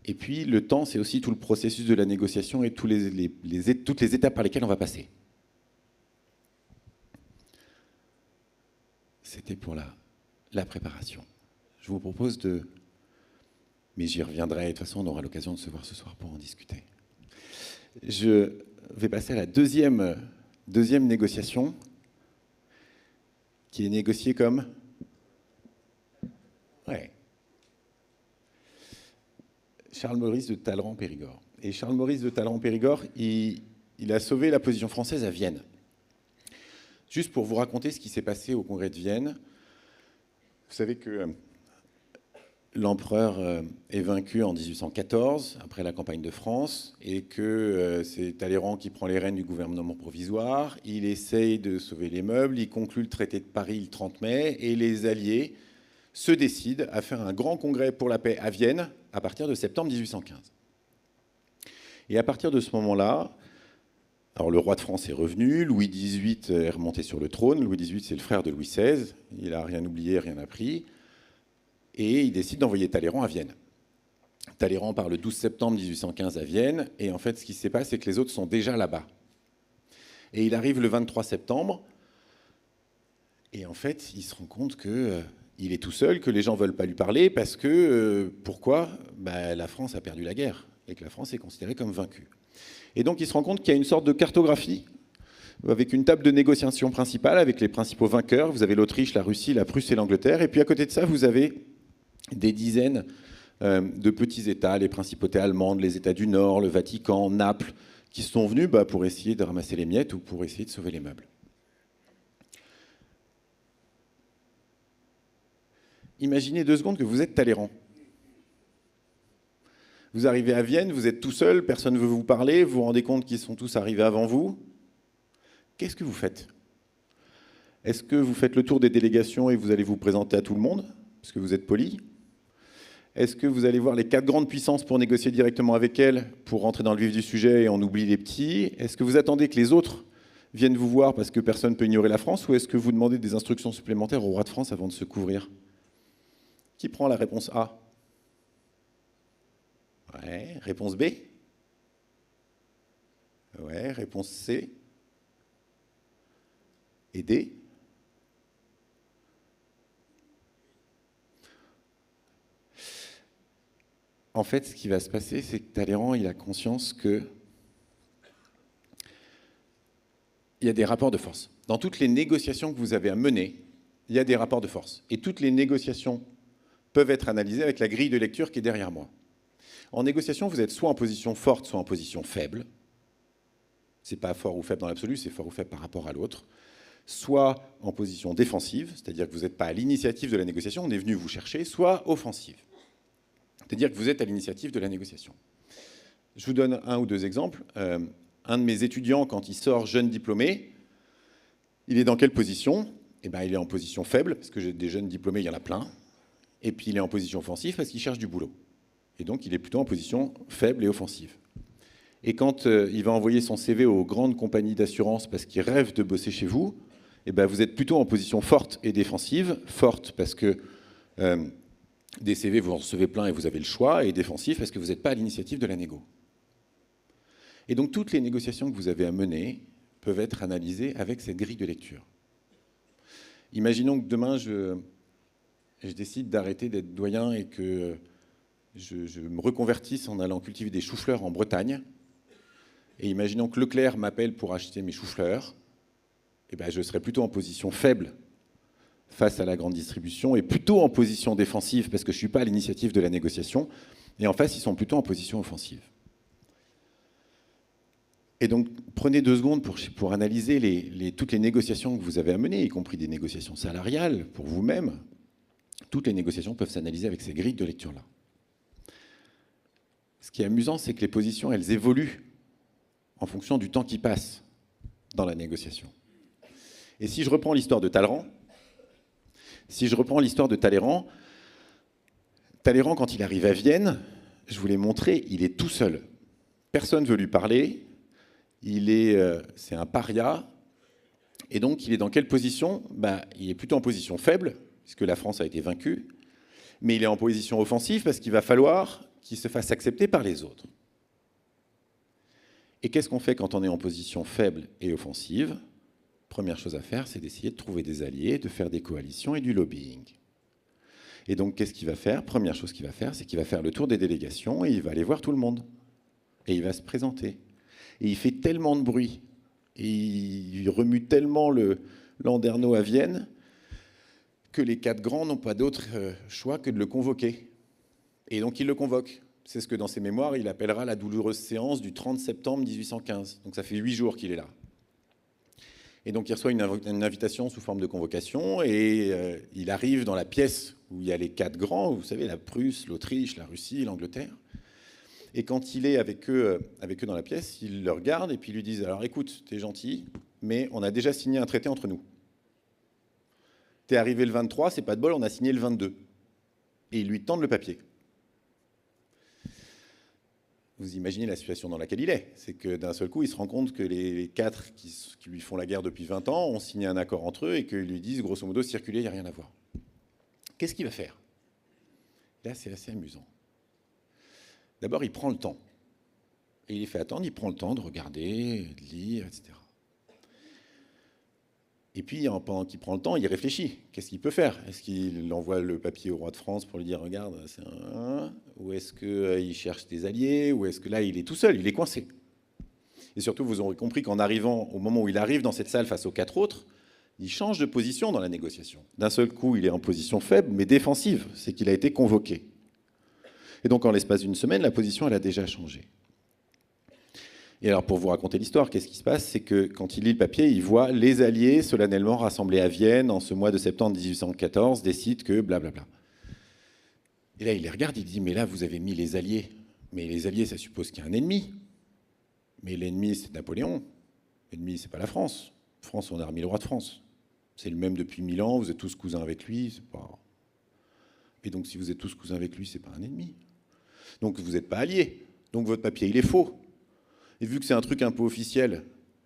Et puis, le temps, c'est aussi tout le processus de la négociation et toutes les étapes par lesquelles on va passer. c'était pour la préparation. Je vous propose de... Mais j'y reviendrai, de toute façon on aura l'occasion de se voir ce soir pour en discuter. Je vais passer à la deuxième négociation, qui est négociée comme... Ouais. Charles-Maurice de Talleyrand-Périgord. Et Charles-Maurice de Talleyrand-Périgord, il a sauvé la position française à Vienne. Juste pour vous raconter ce qui s'est passé au congrès de Vienne, vous savez que l'empereur est vaincu en 1814, après la campagne de France, et que c'est Talleyrand qui prend les rênes du gouvernement provisoire. Il essaye de sauver les meubles, il conclut le traité de Paris le 30 mai, et les Alliés se décident à faire un grand congrès pour la paix à Vienne à partir de septembre 1815. Et à partir de ce moment-là, alors le roi de France est revenu, Louis XVIII est remonté sur le trône, Louis XVIII c'est le frère de Louis XVI, il n'a rien oublié, rien appris, et il décide d'envoyer Talleyrand à Vienne. Talleyrand part le 12 septembre 1815 à Vienne, et en fait ce qui se passe c'est que les autres sont déjà là-bas. Et il arrive le 23 septembre, et en fait il se rend compte qu'il est tout seul, que les gens ne veulent pas lui parler, parce que, pourquoi ? La France a perdu la guerre, et que la France est considérée comme vaincue. Et donc il se rend compte qu'il y a une sorte de cartographie, avec une table de négociation principale, avec les principaux vainqueurs. Vous avez l'Autriche, la Russie, la Prusse et l'Angleterre. Et puis à côté de ça, vous avez des dizaines de petits États, les principautés allemandes, les États du Nord, le Vatican, Naples, qui sont venus pour essayer de ramasser les miettes ou pour essayer de sauver les meubles. Imaginez 2 secondes que vous êtes Talleyrand. Vous arrivez à Vienne, vous êtes tout seul, personne ne veut vous parler, vous vous rendez compte qu'ils sont tous arrivés avant vous. Qu'est-ce que vous faites ? Est-ce que vous faites le tour des délégations et vous allez vous présenter à tout le monde, parce que vous êtes poli ? Est-ce que vous allez voir les 4 grandes puissances pour négocier directement avec elles, pour rentrer dans le vif du sujet et on oublie les petits ? Est-ce que vous attendez que les autres viennent vous voir parce que personne ne peut ignorer la France, ou est-ce que vous demandez des instructions supplémentaires au roi de France avant de se couvrir ? Qui prend la réponse A ? Ouais. Réponse B ? Ouais. Réponse C ? Et D ? En fait, ce qui va se passer, c'est que Talleyrand, il a conscience qu'il y a des rapports de force. Dans toutes les négociations que vous avez à mener, il y a des rapports de force. Et toutes les négociations peuvent être analysées avec la grille de lecture qui est derrière moi. En négociation, vous êtes soit en position forte, soit en position faible. Ce n'est pas fort ou faible dans l'absolu, c'est fort ou faible par rapport à l'autre. Soit en position défensive, c'est-à-dire que vous n'êtes pas à l'initiative de la négociation, on est venu vous chercher, soit offensive, c'est-à-dire que vous êtes à l'initiative de la négociation. Je vous donne 1 ou 2 exemples. Un de mes étudiants, quand il sort jeune diplômé, il est dans quelle position ? Il est en position faible, parce que des jeunes diplômés, il y en a plein. Et puis il est en position offensive, parce qu'il cherche du boulot. Et donc il est plutôt en position faible et offensive. Et quand il va envoyer son CV aux grandes compagnies d'assurance parce qu'il rêve de bosser chez vous, vous êtes plutôt en position forte et défensive. Forte parce que des CV, vous en recevez plein et vous avez le choix, et défensif parce que vous n'êtes pas à l'initiative de la négo. Et donc toutes les négociations que vous avez à mener peuvent être analysées avec cette grille de lecture. Imaginons que demain, je décide d'arrêter d'être doyen et que je me reconvertisse en allant cultiver des choux-fleurs en Bretagne. Et imaginons que Leclerc m'appelle pour acheter mes choux-fleurs. Je serai plutôt en position faible face à la grande distribution et plutôt en position défensive parce que je ne suis pas à l'initiative de la négociation. Et en face, ils sont plutôt en position offensive. Et donc, prenez 2 secondes pour analyser toutes les négociations que vous avez à mener, y compris des négociations salariales pour vous-même. Toutes les négociations peuvent s'analyser avec ces grilles de lecture-là. Ce qui est amusant, c'est que les positions, elles évoluent en fonction du temps qui passe dans la négociation. Et si je reprends l'histoire de Talleyrand, Talleyrand, quand il arrive à Vienne, je vous l'ai montré, il est tout seul. Personne ne veut lui parler, c'est un paria, et donc il est dans quelle position ? Il est plutôt en position faible, puisque la France a été vaincue, mais il est en position offensive parce qu'il va falloir qu'il se fasse accepter par les autres. Et qu'est-ce qu'on fait quand on est en position faible et offensive ? première chose à faire, c'est d'essayer de trouver des alliés, de faire des coalitions et du lobbying. Et donc, qu'est-ce qu'il va faire? Première chose qu'il va faire, c'est qu'il va faire le tour des délégations et il va aller voir tout le monde. Et il va se présenter. Et il fait tellement de bruit, et il remue tellement le landerneau à Vienne, que les 4 grands n'ont pas d'autre choix que de le convoquer. Et donc, il le convoque. C'est ce que, dans ses mémoires, il appellera la douloureuse séance du 30 septembre 1815. Donc, ça fait 8 jours qu'il est là. Et donc, il reçoit une invitation sous forme de convocation, et il arrive dans la pièce où il y a les 4 grands, vous savez, la Prusse, l'Autriche, la Russie, l'Angleterre. Et quand il est avec eux dans la pièce, il le regarde et puis ils lui disent « Alors écoute, t'es gentil, mais on a déjà signé un traité entre nous. T'es arrivé le 23, c'est pas de bol, on a signé le 22. » Et ils lui tendent le papier. Vous imaginez la situation dans laquelle il est. C'est que d'un seul coup, il se rend compte que les 4 qui lui font la guerre depuis 20 ans ont signé un accord entre eux et qu'ils lui disent, grosso modo, circuler, il n'y a rien à voir. Qu'est-ce qu'il va faire? Là, c'est assez amusant. D'abord, il prend le temps. Et il les fait attendre, il prend le temps de regarder, de lire, etc. Et puis, pendant qu'il prend le temps, il réfléchit. Qu'est-ce qu'il peut faire? Est-ce qu'il envoie le papier au roi de France pour lui dire « Regarde, c'est un... » Ou est-ce qu'il cherche des alliés? Ou est-ce que là, il est tout seul, il est coincé? Et surtout, vous aurez compris qu'en arrivant, au moment où il arrive dans cette salle face aux 4 autres, il change de position dans la négociation. D'un seul coup, il est en position faible, mais défensive. C'est qu'il a été convoqué. Et donc, en l'espace d'une semaine, la position, elle a déjà changé. Et alors, pour vous raconter l'histoire, qu'est-ce qui se passe? C'est que quand il lit le papier, il voit les alliés solennellement rassemblés à Vienne en ce mois de septembre 1814 décident que blablabla. Et là, il les regarde, il dit, mais là, vous avez mis les alliés. Mais les alliés, ça suppose qu'il y a un ennemi. Mais l'ennemi, c'est Napoléon. L'ennemi, c'est pas la France. France, on a remis le roi de France. C'est le même depuis 1000 ans, vous êtes tous cousins avec lui. C'est pas... Et donc, si vous êtes tous cousins avec lui, c'est pas un ennemi. Donc, vous n'êtes pas alliés. Donc, votre papier, il est faux. Et vu que c'est un truc un peu officiel,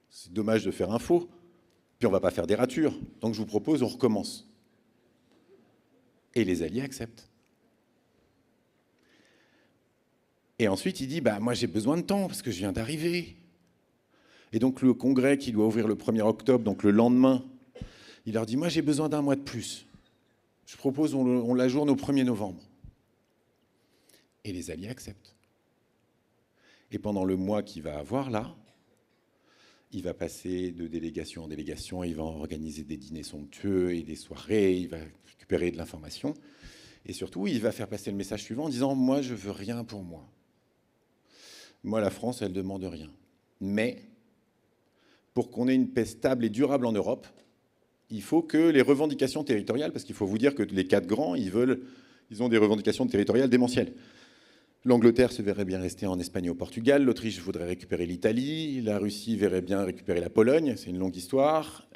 c'est dommage de faire un faux. Puis on ne va pas faire des ratures. Donc je vous propose, on recommence. Et les alliés acceptent. Et ensuite, il dit, bah, moi j'ai besoin de temps parce que je viens d'arriver. Et donc le congrès qui doit ouvrir le 1er octobre, donc le lendemain, il leur dit, moi j'ai besoin d'un mois de plus. Je propose, on l'ajourne au 1er novembre. Et les alliés acceptent. Et pendant le mois qu'il va avoir là, il va passer de délégation en délégation, il va organiser des dîners somptueux et des soirées, il va récupérer de l'information. Et surtout, il va faire passer le message suivant en disant « Moi, je veux rien pour moi. Moi, la France, elle ne demande rien. Mais pour qu'on ait une paix stable et durable en Europe, il faut que les revendications territoriales, parce qu'il faut vous dire que les 4 grands, ils ont des revendications territoriales démentielles. L'Angleterre se verrait bien rester en Espagne et au Portugal, l'Autriche voudrait récupérer l'Italie, la Russie verrait bien récupérer la Pologne, c'est une longue histoire.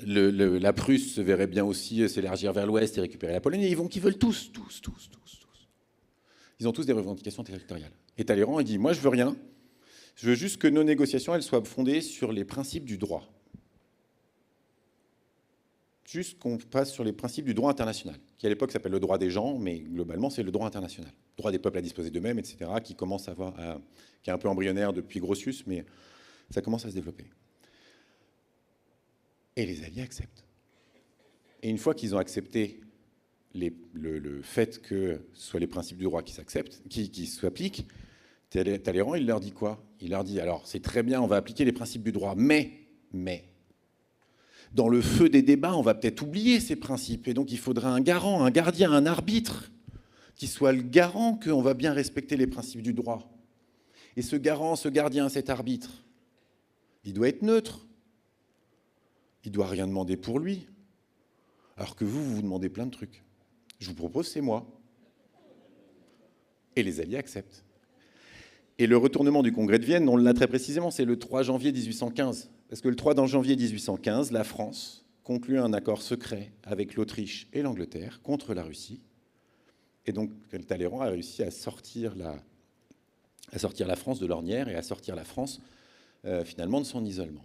La Prusse se verrait bien aussi s'élargir vers l'ouest et récupérer la Pologne, et ils veulent tous. Ils ont tous des revendications territoriales. Et Talleyrand, il dit, moi je veux rien, je veux juste que nos négociations, elles soient fondées sur les principes du droit. Juste qu'on passe sur les principes du droit international, qui à l'époque s'appelle le droit des gens, mais globalement c'est le droit international. Le droit des peuples à disposer d'eux-mêmes, etc., qui commence qui est un peu embryonnaire depuis Grotius, mais ça commence à se développer. Et les alliés acceptent. Et une fois qu'ils ont accepté le fait que ce soit les principes du droit qui s'acceptent, qui s'appliquent, Talleyrand, il leur dit quoi? Il leur dit, alors c'est très bien, on va appliquer les principes du droit, mais dans le feu des débats, on va peut-être oublier ces principes. Et donc, il faudra un garant, un gardien, un arbitre qui soit le garant qu'on va bien respecter les principes du droit. Et ce garant, ce gardien, cet arbitre, il doit être neutre. Il ne doit rien demander pour lui. Alors que vous demandez plein de trucs. Je vous propose, c'est moi. Et les alliés acceptent. Et le retournement du congrès de Vienne, on l'a très précisément, c'est le 3 janvier 1815. Parce que le 3 janvier 1815, la France conclut un accord secret avec l'Autriche et l'Angleterre contre la Russie. Et donc, Talleyrand a réussi à sortir la France de l'ornière et à sortir la France, finalement, de son isolement.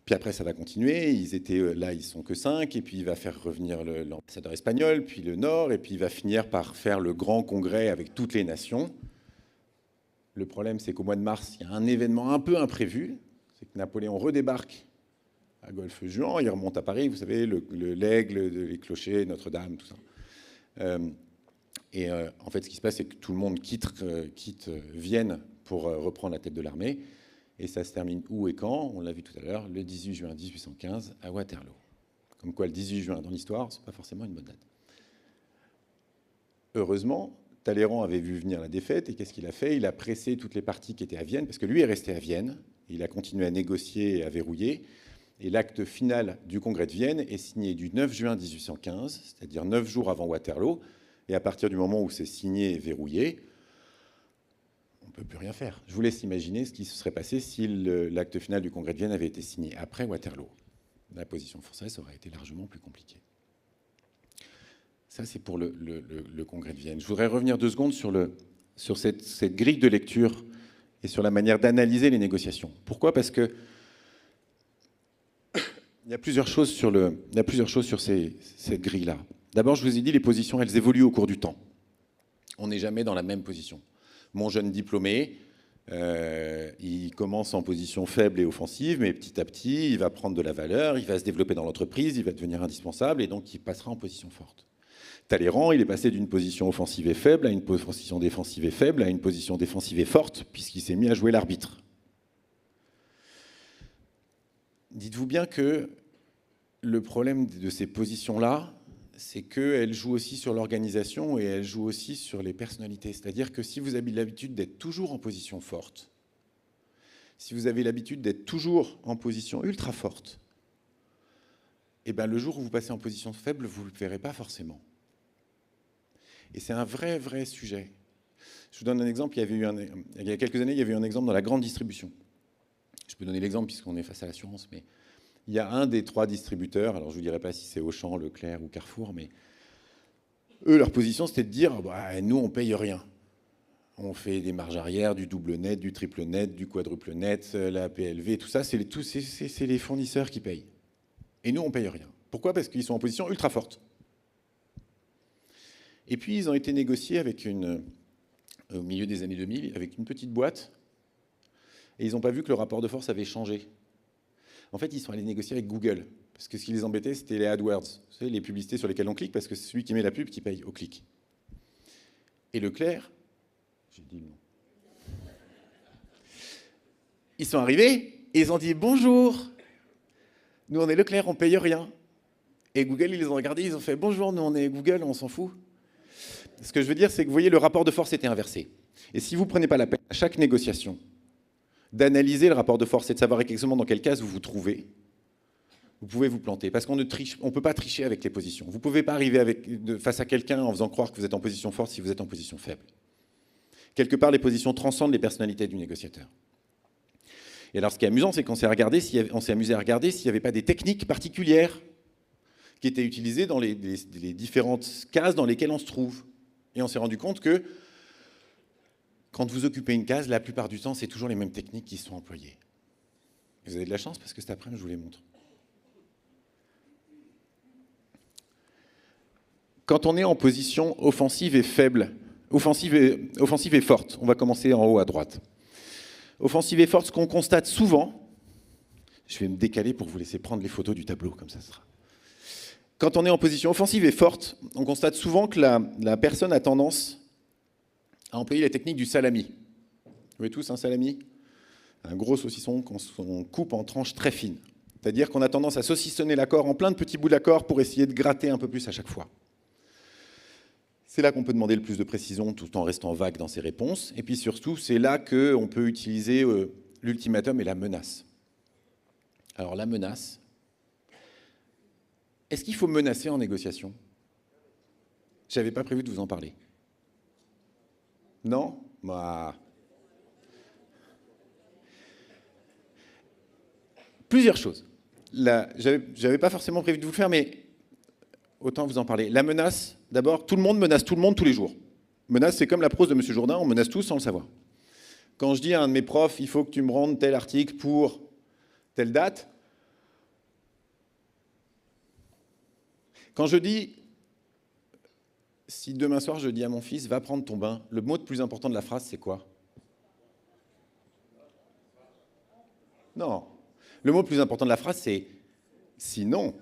Puis après, ça va continuer. Ils étaient là, ils sont que 5. Et puis, il va faire revenir l'ambassadeur espagnol, puis le Nord. Et puis, il va finir par faire le grand congrès avec toutes les nations. Le problème, c'est qu'au mois de mars, il y a un événement un peu imprévu. C'est que Napoléon redébarque à Golfe-Juan, il remonte à Paris, vous savez, l'Aigle, les clochers, Notre-Dame, tout ça. En fait, ce qui se passe, c'est que tout le monde quitte Vienne pour reprendre la tête de l'armée. Et ça se termine où et quand? On l'a vu tout à l'heure, le 18 juin 1815 à Waterloo. Comme quoi, le 18 juin dans l'histoire, ce n'est pas forcément une bonne date. Heureusement, Talleyrand avait vu venir la défaite, et qu'est-ce qu'il a fait? Il a pressé toutes les parties qui étaient à Vienne, parce que lui est resté à Vienne, il a continué à négocier et à verrouiller, et l'acte final du Congrès de Vienne est signé du 9 juin 1815, c'est-à-dire 9 jours avant Waterloo, et à partir du moment où c'est signé et verrouillé, on ne peut plus rien faire. Je vous laisse imaginer ce qui se serait passé si l'acte final du Congrès de Vienne avait été signé après Waterloo. La position française aurait été largement plus compliquée. Ça, c'est pour le Congrès de Vienne. Je voudrais revenir 2 secondes sur cette grille de lecture et sur la manière d'analyser les négociations. Pourquoi? Parce que il y a plusieurs choses sur cette grille-là. D'abord, je vous ai dit, les positions, elles évoluent au cours du temps. On n'est jamais dans la même position. Mon jeune diplômé, il commence en position faible et offensive, mais petit à petit, il va prendre de la valeur, il va se développer dans l'entreprise, il va devenir indispensable, et donc il passera en position forte. Talleyrand, il est passé d'une position offensive et faible à une position défensive et faible, à une position défensive et forte, puisqu'il s'est mis à jouer l'arbitre. Dites-vous bien que le problème de ces positions-là, c'est qu'elles jouent aussi sur l'organisation et elles jouent aussi sur les personnalités. C'est-à-dire que si vous avez l'habitude d'être toujours en position forte, si vous avez l'habitude d'être toujours en position ultra forte, eh bien le jour où vous passez en position faible, vous ne le verrez pas forcément. Et c'est un vrai, vrai sujet. Je vous donne un exemple. Il y a quelques années, il y avait eu un exemple dans la grande distribution. Je peux donner l'exemple puisqu'on est face à l'assurance, mais il y a un des 3 distributeurs, alors je ne vous dirai pas si c'est Auchan, Leclerc ou Carrefour, mais eux, leur position, c'était de dire nous, on ne paye rien. On fait des marges arrière, du double net, du triple net, du quadruple net, la PLV, tout ça, c'est les fournisseurs qui payent. Et nous, on ne paye rien. Pourquoi? Parce qu'ils sont en position ultra forte. Et puis, ils ont été négociés au milieu des années 2000 avec une petite boîte, et ils n'ont pas vu que le rapport de force avait changé. En fait, ils sont allés négocier avec Google, parce que ce qui les embêtait, c'était les AdWords, vous savez, les publicités sur lesquelles on clique, parce que c'est celui qui met la pub qui paye au clic. Et Leclerc, j'ai dit le nom, ils sont arrivés et ils ont dit « Bonjour, nous on est Leclerc, on ne paye rien ». Et Google, ils les ont regardés, ils ont fait « Bonjour, nous on est Google, on s'en fout ». Ce que je veux dire, c'est que vous voyez, le rapport de force était inversé. Et si vous ne prenez pas la peine à chaque négociation d'analyser le rapport de force et de savoir exactement dans quelle case vous vous trouvez, vous pouvez vous planter. Parce qu'on ne peut pas tricher avec les positions. Vous ne pouvez pas arriver face à quelqu'un en faisant croire que vous êtes en position forte si vous êtes en position faible. Quelque part, les positions transcendent les personnalités du négociateur. Et alors, ce qui est amusant, c'est qu'on s'est amusé à regarder s'il n'y avait pas des techniques particulières qui étaient utilisées dans les différentes cases dans lesquelles on se trouve. Et on s'est rendu compte que quand vous occupez une case, la plupart du temps, c'est toujours les mêmes techniques qui sont employées. Vous avez de la chance parce que cet après-midi, je vous les montre. Quand on est en position offensive et faible, offensive et forte, on va commencer en haut à droite. Offensive et forte, ce qu'on constate souvent, je vais me décaler pour vous laisser prendre les photos du tableau, comme ça sera. Quand on est en position offensive et forte, on constate souvent que la personne a tendance à employer la technique du salami. Vous voyez tous un salami? Un gros saucisson qu'on coupe en tranches très fines. C'est-à-dire qu'on a tendance à saucissonner l'accord en plein de petits bouts d'accord pour essayer de gratter un peu plus à chaque fois. C'est là qu'on peut demander le plus de précision tout en restant vague dans ses réponses. Et puis surtout, c'est là qu'on peut utiliser l'ultimatum et la menace. Alors la menace, est-ce qu'il faut menacer en négociation? Je n'avais pas prévu de vous en parler. Non? Plusieurs choses. J'avais pas forcément prévu de vous le faire, mais autant vous en parler. La menace, d'abord, tout le monde menace tout le monde tous les jours. Menace, c'est comme la prose de M. Jourdain, on menace tous sans le savoir. Quand je dis à un de mes profs, il faut que tu me rendes tel article pour telle date, quand je dis, si demain soir je dis à mon fils, va prendre ton bain, le mot le plus important de la phrase, c'est quoi? Non, Le mot le plus important de la phrase, c'est « sinon ».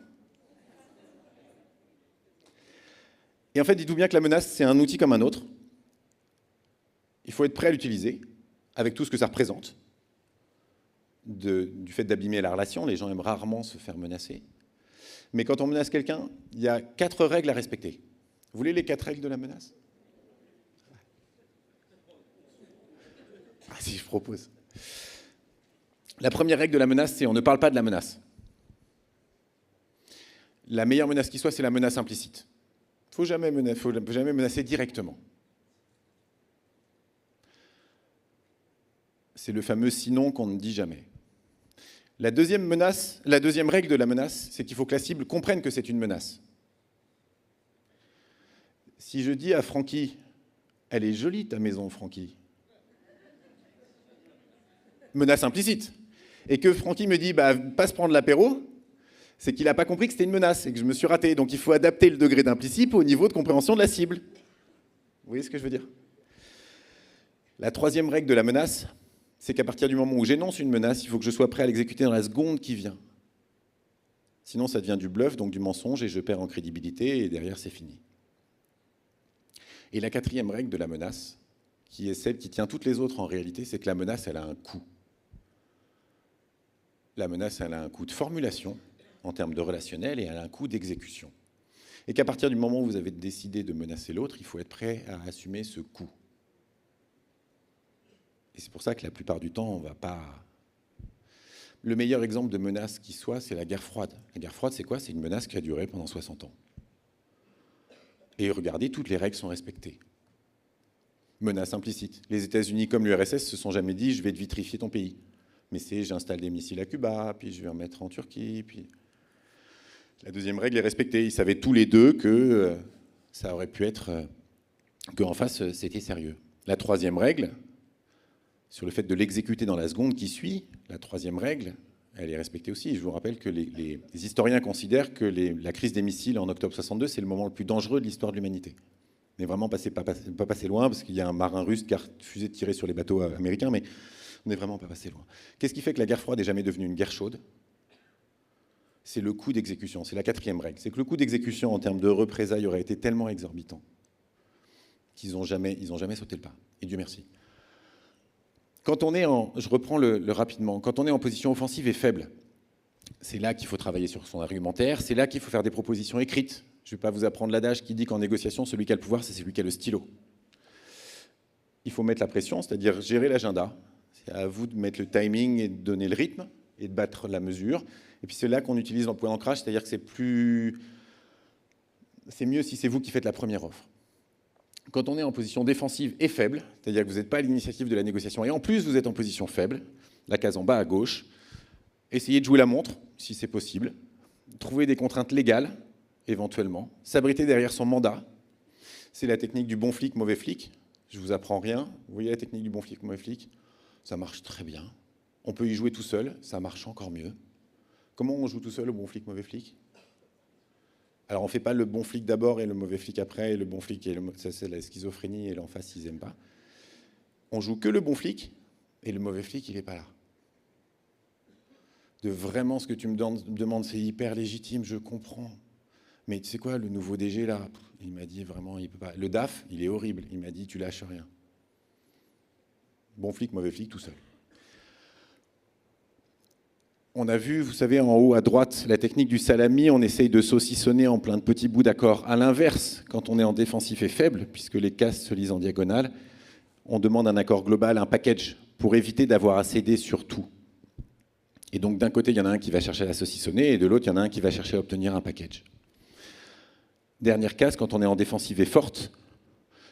Et en fait, dites-vous bien que la menace, c'est un outil comme un autre. Il faut être prêt à l'utiliser, avec tout ce que ça représente, du fait d'abîmer la relation. Les gens aiment rarement se faire menacer. Mais quand on menace quelqu'un, il y a 4 règles à respecter. Vous voulez les 4 règles de la menace? Ah, si je propose. La première règle de la menace, c'est on ne parle pas de la menace. La meilleure menace qui soit, c'est la menace implicite. Il ne faut jamais menacer directement. C'est le fameux sinon qu'on ne dit jamais. La deuxième règle de la menace, c'est qu'il faut que la cible comprenne que c'est une menace. Si je dis à Francky, « Elle est jolie ta maison, Francky », menace implicite, et que Francky me dit, pas se prendre l'apéro, c'est qu'il n'a pas compris que c'était une menace et que je me suis raté. Donc il faut adapter le degré d'implicite au niveau de compréhension de la cible. Vous voyez ce que je veux dire? La troisième règle de la menace, c'est qu'à partir du moment où j'énonce une menace, il faut que je sois prêt à l'exécuter dans la seconde qui vient. Sinon, ça devient du bluff, donc du mensonge, et je perds en crédibilité, et derrière, c'est fini. Et la quatrième règle de la menace, qui est celle qui tient toutes les autres en réalité, c'est que la menace, elle a un coût. La menace, elle a un coût de formulation, en termes de relationnel, et elle a un coût d'exécution. Et qu'à partir du moment où vous avez décidé de menacer l'autre, il faut être prêt à assumer ce coût. Et c'est pour ça que la plupart du temps, on ne va pas... Le meilleur exemple de menace qui soit, c'est la guerre froide. La guerre froide, c'est quoi? C'est une menace qui a duré pendant 60 ans. Et regardez, toutes les règles sont respectées. Menace implicite. Les États-Unis, comme l'URSS, se sont jamais dit « je vais te vitrifier ton pays ». Mais c'est « j'installe des missiles à Cuba, puis je vais en mettre en Turquie, puis... » La deuxième règle est respectée. Ils savaient tous les deux que ça aurait pu être... qu'en face, c'était sérieux. La troisième règle, sur le fait de l'exécuter dans la seconde qui suit, la troisième règle, elle est respectée aussi. Je vous rappelle que les historiens considèrent que la crise des missiles en octobre 62, c'est le moment le plus dangereux de l'histoire de l'humanité. On n'est vraiment pas passé loin, parce qu'il y a un marin russe qui a refusé de tirer sur les bateaux américains, mais on n'est vraiment pas passé loin. Qu'est-ce qui fait que la guerre froide n'est jamais devenue une guerre chaude? C'est le coût d'exécution. C'est la quatrième règle. C'est que le coût d'exécution en termes de représailles aurait été tellement exorbitant qu'ils n'ont jamais sauté le pas. Et Dieu merci. Quand on est je reprends le rapidement, quand on est en position offensive et faible, c'est là qu'il faut travailler sur son argumentaire, c'est là qu'il faut faire des propositions écrites. Je ne vais pas vous apprendre l'adage qui dit qu'en négociation, celui qui a le pouvoir, c'est celui qui a le stylo. Il faut mettre la pression, c'est-à-dire gérer l'agenda. C'est à vous de mettre le timing et de donner le rythme et de battre la mesure. Et puis c'est là qu'on utilise l'emploi d'ancrage, c'est-à-dire que c'est mieux si c'est vous qui faites la première offre. Quand on est en position défensive et faible, c'est-à-dire que vous n'êtes pas à l'initiative de la négociation, et en plus vous êtes en position faible, la case en bas à gauche, essayez de jouer la montre, si c'est possible, trouver des contraintes légales, éventuellement, s'abriter derrière son mandat. C'est la technique du bon flic, mauvais flic. Je ne vous apprends rien. Vous voyez la technique du bon flic, mauvais flic? Ça marche très bien. On peut y jouer tout seul, ça marche encore mieux. Comment on joue tout seul au bon flic, mauvais flic? Alors on ne fait pas le bon flic d'abord et le mauvais flic après, et le bon flic, ça c'est la schizophrénie, et l'en face, ils n'aiment pas. On joue que le bon flic, et le mauvais flic, il n'est pas là. De vraiment, ce que tu me demandes, c'est hyper légitime, je comprends. Mais tu sais quoi, le nouveau DG, là, il m'a dit vraiment, il peut pas. Le DAF, il est horrible, il m'a dit, tu lâches rien. Bon flic, mauvais flic, tout seul. On a vu, vous savez, en haut à droite, la technique du salami, on essaye de saucissonner en plein de petits bouts d'accord. À l'inverse, quand on est en défensif et faible, puisque les cases se lisent en diagonale, on demande un accord global, un package, pour éviter d'avoir à céder sur tout. Et donc d'un côté, il y en a un qui va chercher à saucissonner, et de l'autre, il y en a un qui va chercher à obtenir un package. Dernière case, quand on est en défensive et forte,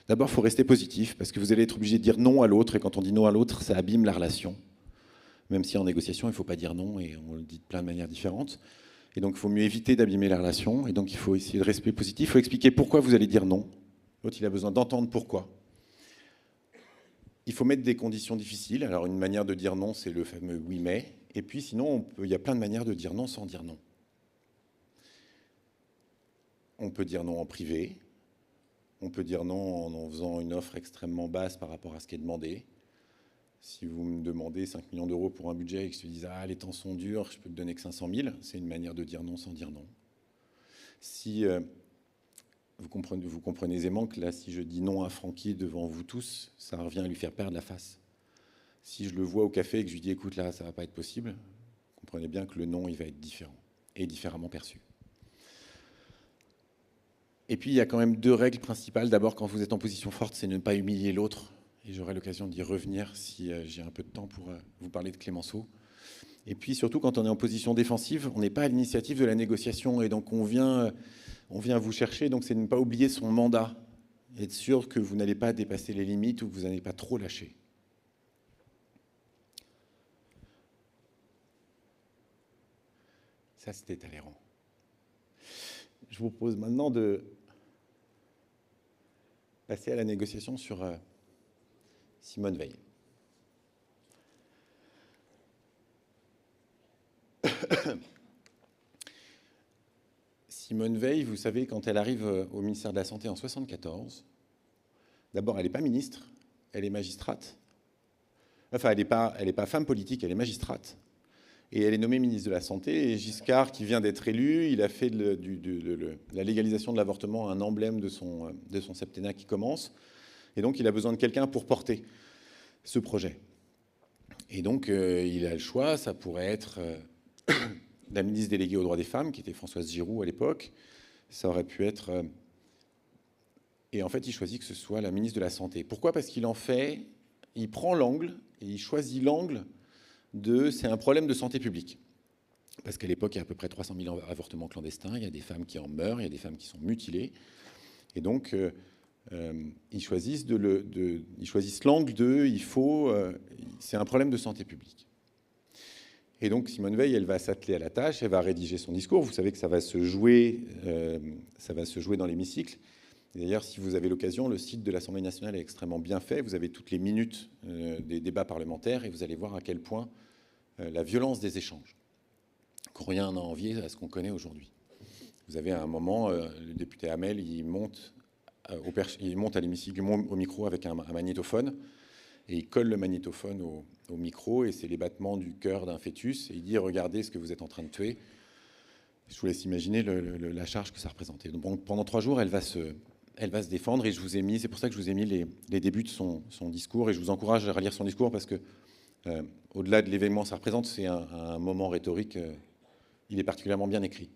d'abord, il faut rester positif, parce que vous allez être obligé de dire non à l'autre, et quand on dit non à l'autre, ça abîme la relation. Même si en négociation, il ne faut pas dire non, et on le dit de plein de manières différentes. Et donc, il faut mieux éviter d'abîmer la relation, et donc il faut essayer de rester positif. Il faut expliquer pourquoi vous allez dire non. L'autre, il a besoin d'entendre pourquoi. Il faut mettre des conditions difficiles. Alors, une manière de dire non, c'est le fameux « oui, mais ». Et puis, sinon, il y a plein de manières de dire non sans dire non. On peut dire non en privé. On peut dire non en faisant une offre extrêmement basse par rapport à ce qui est demandé. Si vous me demandez 5 millions d'euros pour un budget et que je te dis « Ah, les temps sont durs, je peux te donner que 500 000 », c'est une manière de dire non sans dire non. Si vous comprenez aisément que là, si je dis non à Francky devant vous tous, ça revient à lui faire perdre la face. Si je le vois au café et que je lui dis « Écoute, là, ça ne va pas être possible », vous comprenez bien que le non, il va être différent et différemment perçu. Et puis, il y a quand même 2 règles principales. D'abord, quand vous êtes en position forte, c'est ne pas humilier l'autre. Et j'aurai l'occasion d'y revenir si j'ai un peu de temps pour vous parler de Clémenceau. Et puis, surtout, quand on est en position défensive, on n'est pas à l'initiative de la négociation. Et donc, on vient vous chercher. Donc, c'est de ne pas oublier son mandat. Et être sûr que vous n'allez pas dépasser les limites ou que vous n'allez pas trop lâcher. Ça, c'était Talleyrand. Je vous propose maintenant de passer à la négociation sur Simone Veil. Simone Veil, vous savez, quand elle arrive au ministère de la Santé en 1974, d'abord, elle n'est pas ministre, elle est magistrate. Enfin, elle n'est pas femme politique, elle est magistrate. Et elle est nommée ministre de la Santé. Et Giscard, qui vient d'être élu, il a fait de la légalisation de l'avortement un emblème de son septennat qui commence. Et donc, il a besoin de quelqu'un pour porter ce projet. Et donc, il a le choix. Ça pourrait être la ministre déléguée aux droits des femmes, qui était Françoise Giroud à l'époque. Ça aurait pu être... Et en fait, il choisit que ce soit la ministre de la Santé. Pourquoi ? Parce qu'il prend l'angle, et il choisit l'angle c'est un problème de santé publique. Parce qu'à l'époque, il y a à peu près 300 000 avortements clandestins, il y a des femmes qui en meurent, il y a des femmes qui sont mutilées. Et donc, ils choisissent l'angle c'est un problème de santé publique. Et donc, Simone Veil, elle va s'atteler à la tâche, elle va rédiger son discours. Vous savez que ça va se jouer dans l'hémicycle. D'ailleurs, si vous avez l'occasion, le site de l'Assemblée nationale est extrêmement bien fait. Vous avez toutes les minutes des débats parlementaires et vous allez voir à quel point la violence des échanges, qu'on rien n'a envié à ce qu'on connaît aujourd'hui. Vous avez à un moment, le député Hamel, il monte à l'hémicycle, au micro avec un magnétophone et il colle le magnétophone au micro et c'est les battements du cœur d'un fœtus et il dit « Regardez ce que vous êtes en train de tuer ». Je vous laisse imaginer la charge que ça représentait. Donc, pendant 3 jours, elle va se défendre et c'est pour ça que je vous ai mis les débuts de son discours et je vous encourage à relire son discours parce que au-delà de l'événement que ça représente, c'est un moment rhétorique, il est particulièrement bien écrit.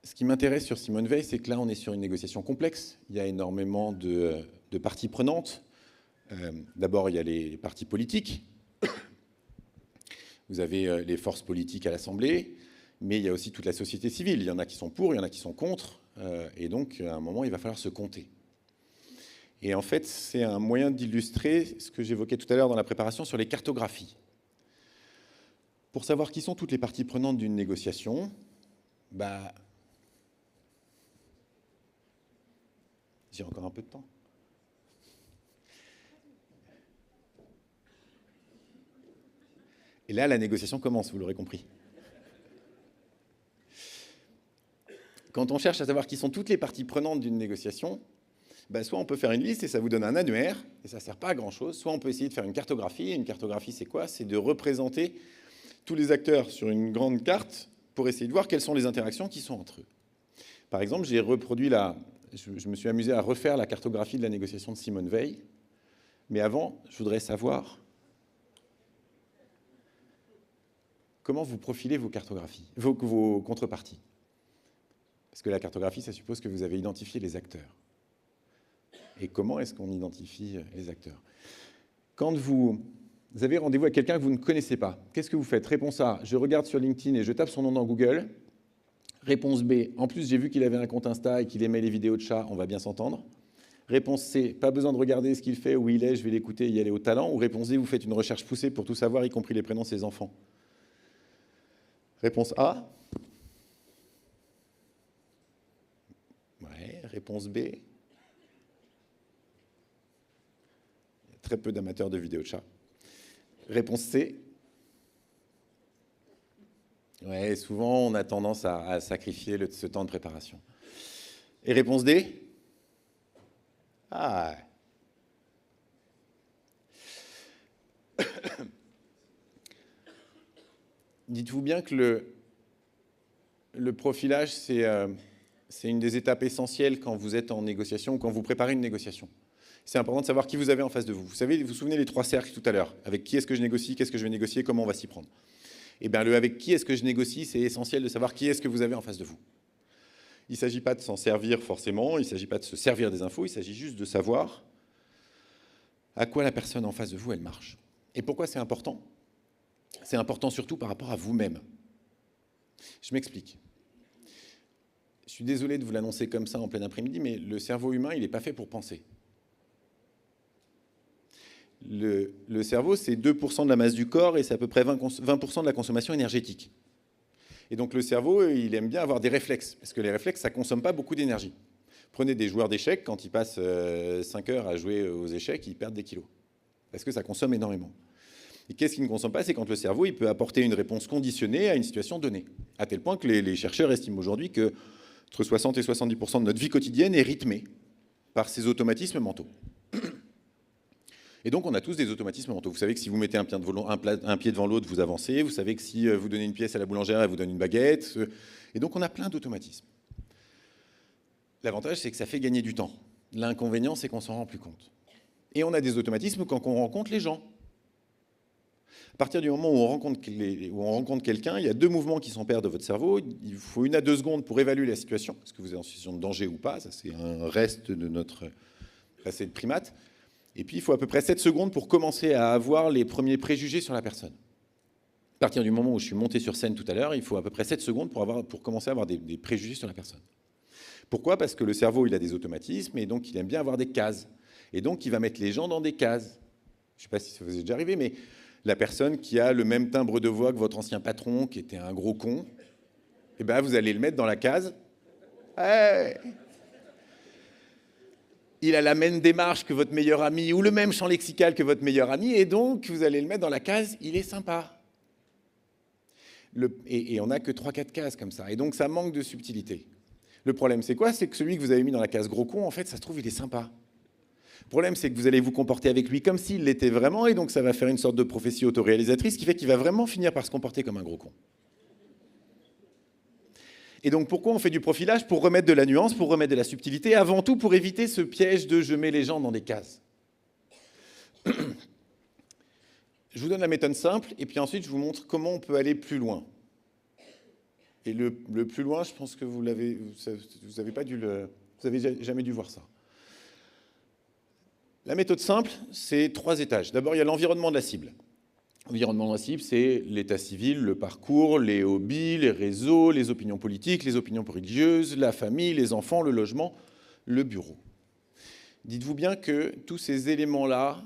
Ce qui m'intéresse sur Simone Veil, c'est que là on est sur une négociation complexe, il y a énormément de parties prenantes. D'abord il y a les partis politiques, vous avez les forces politiques à l'Assemblée, mais il y a aussi toute la société civile, il y en a qui sont pour, il y en a qui sont contre. Et donc, à un moment, il va falloir se compter. Et en fait, c'est un moyen d'illustrer ce que j'évoquais tout à l'heure dans la préparation sur les cartographies. Pour savoir qui sont toutes les parties prenantes d'une négociation, j'ai encore un peu de temps. Et là, la négociation commence, vous l'aurez compris. Quand on cherche à savoir qui sont toutes les parties prenantes d'une négociation, soit on peut faire une liste et ça vous donne un annuaire, et ça ne sert pas à grand-chose, soit on peut essayer de faire une cartographie. Et une cartographie, c'est quoi ? C'est de représenter tous les acteurs sur une grande carte pour essayer de voir quelles sont les interactions qui sont entre eux. Par exemple, j'ai reproduit je me suis amusé à refaire la cartographie de la négociation de Simone Veil, mais avant, je voudrais savoir comment vous profilez vos cartographies, vos contreparties. Parce que la cartographie, ça suppose que vous avez identifié les acteurs. Et comment est-ce qu'on identifie les acteurs ? Quand vous avez rendez-vous avec quelqu'un que vous ne connaissez pas, qu'est-ce que vous faites ? Réponse A, je regarde sur LinkedIn et je tape son nom dans Google. Réponse B, en plus j'ai vu qu'il avait un compte Insta et qu'il aimait les vidéos de chats, on va bien s'entendre. Réponse C, pas besoin de regarder ce qu'il fait, où il est, je vais l'écouter, y aller au talent. Ou réponse D, vous faites une recherche poussée pour tout savoir, y compris les prénoms de ses enfants. Réponse A. Ouais, réponse B. Il y a très peu d'amateurs de vidéos de chats. Réponse C. Ouais, souvent on a tendance à sacrifier ce temps de préparation. Et réponse D. Ah. Dites-vous bien que le profilage, c'est une des étapes essentielles quand vous êtes en négociation ou quand vous préparez une négociation. C'est important de savoir qui vous avez en face de vous. Vous savez, vous vous souvenez des 3 cercles tout à l'heure. Avec qui est-ce que je négocie, qu'est-ce que je vais négocier, comment on va s'y prendre. Et bien, avec qui est-ce que je négocie, c'est essentiel de savoir qui est-ce que vous avez en face de vous. Il ne s'agit pas de s'en servir forcément, il ne s'agit pas de se servir des infos, il s'agit juste de savoir à quoi la personne en face de vous, elle marche. Et pourquoi c'est important ? C'est important surtout par rapport à vous-même. Je m'explique. Je suis désolé de vous l'annoncer comme ça en plein après-midi, mais le cerveau humain, il n'est pas fait pour penser. Le cerveau, c'est 2% de la masse du corps et c'est à peu près 20% de la consommation énergétique. Et donc le cerveau, il aime bien avoir des réflexes, parce que les réflexes, ça ne consomme pas beaucoup d'énergie. Prenez des joueurs d'échecs, quand ils passent 5 heures à jouer aux échecs, ils perdent des kilos, parce que ça consomme énormément. Et qu'est-ce qui ne consomme pas? C'est quand le cerveau il peut apporter une réponse conditionnée à une situation donnée. À tel point que les chercheurs estiment aujourd'hui que entre 60 et 70% de notre vie quotidienne est rythmée par ces automatismes mentaux. Et donc, on a tous des automatismes mentaux. Vous savez que si vous mettez un pied devant l'autre, vous avancez. Vous savez que si vous donnez une pièce à la boulangère, elle vous donne une baguette. Et donc, on a plein d'automatismes. L'avantage, c'est que ça fait gagner du temps. L'inconvénient, c'est qu'on s'en rend plus compte. Et on a des automatismes quand on rencontre les gens. À partir du moment où on rencontre quelqu'un, il y a 2 mouvements qui s'opèrent de votre cerveau. Il faut 1 à 2 secondes pour évaluer la situation. Est-ce que vous êtes en situation de danger ou pas? Ça, c'est un reste de notre passé de primate. Et puis, il faut à peu près 7 secondes pour commencer à avoir les premiers préjugés sur la personne. À partir du moment où je suis monté sur scène tout à l'heure, il faut à peu près 7 secondes pour commencer à avoir des préjugés sur la personne. Pourquoi? Parce que le cerveau, il a des automatismes et donc il aime bien avoir des cases. Et donc, il va mettre les gens dans des cases. Je ne sais pas si ça vous est déjà arrivé, mais la personne qui a le même timbre de voix que votre ancien patron, qui était un gros con, eh ben, vous allez le mettre dans la case. Hey, il a la même démarche que votre meilleur ami ou le même champ lexical que votre meilleur ami, et donc vous allez le mettre dans la case « il est sympa ». Et on n'a que 3-4 cases comme ça, et donc ça manque de subtilité. Le problème, c'est quoi? C'est que celui que vous avez mis dans la case gros con, en fait, ça se trouve, il est sympa. Le problème, c'est que vous allez vous comporter avec lui comme s'il l'était vraiment, et donc ça va faire une sorte de prophétie autoréalisatrice qui fait qu'il va vraiment finir par se comporter comme un gros con. Et donc, pourquoi on fait du profilage? Pour remettre de la nuance, pour remettre de la subtilité, avant tout pour éviter ce piège de « je mets les gens dans des cases ». Je vous donne la méthode simple, et puis ensuite, je vous montre comment on peut aller plus loin. Et le plus loin, je pense que vous n'avez jamais dû voir ça. La méthode simple, c'est 3 étages. D'abord, il y a l'environnement de la cible. L'environnement de la cible, c'est l'état civil, le parcours, les hobbies, les réseaux, les opinions politiques, les opinions religieuses, la famille, les enfants, le logement, le bureau. Dites-vous bien que tous ces éléments-là,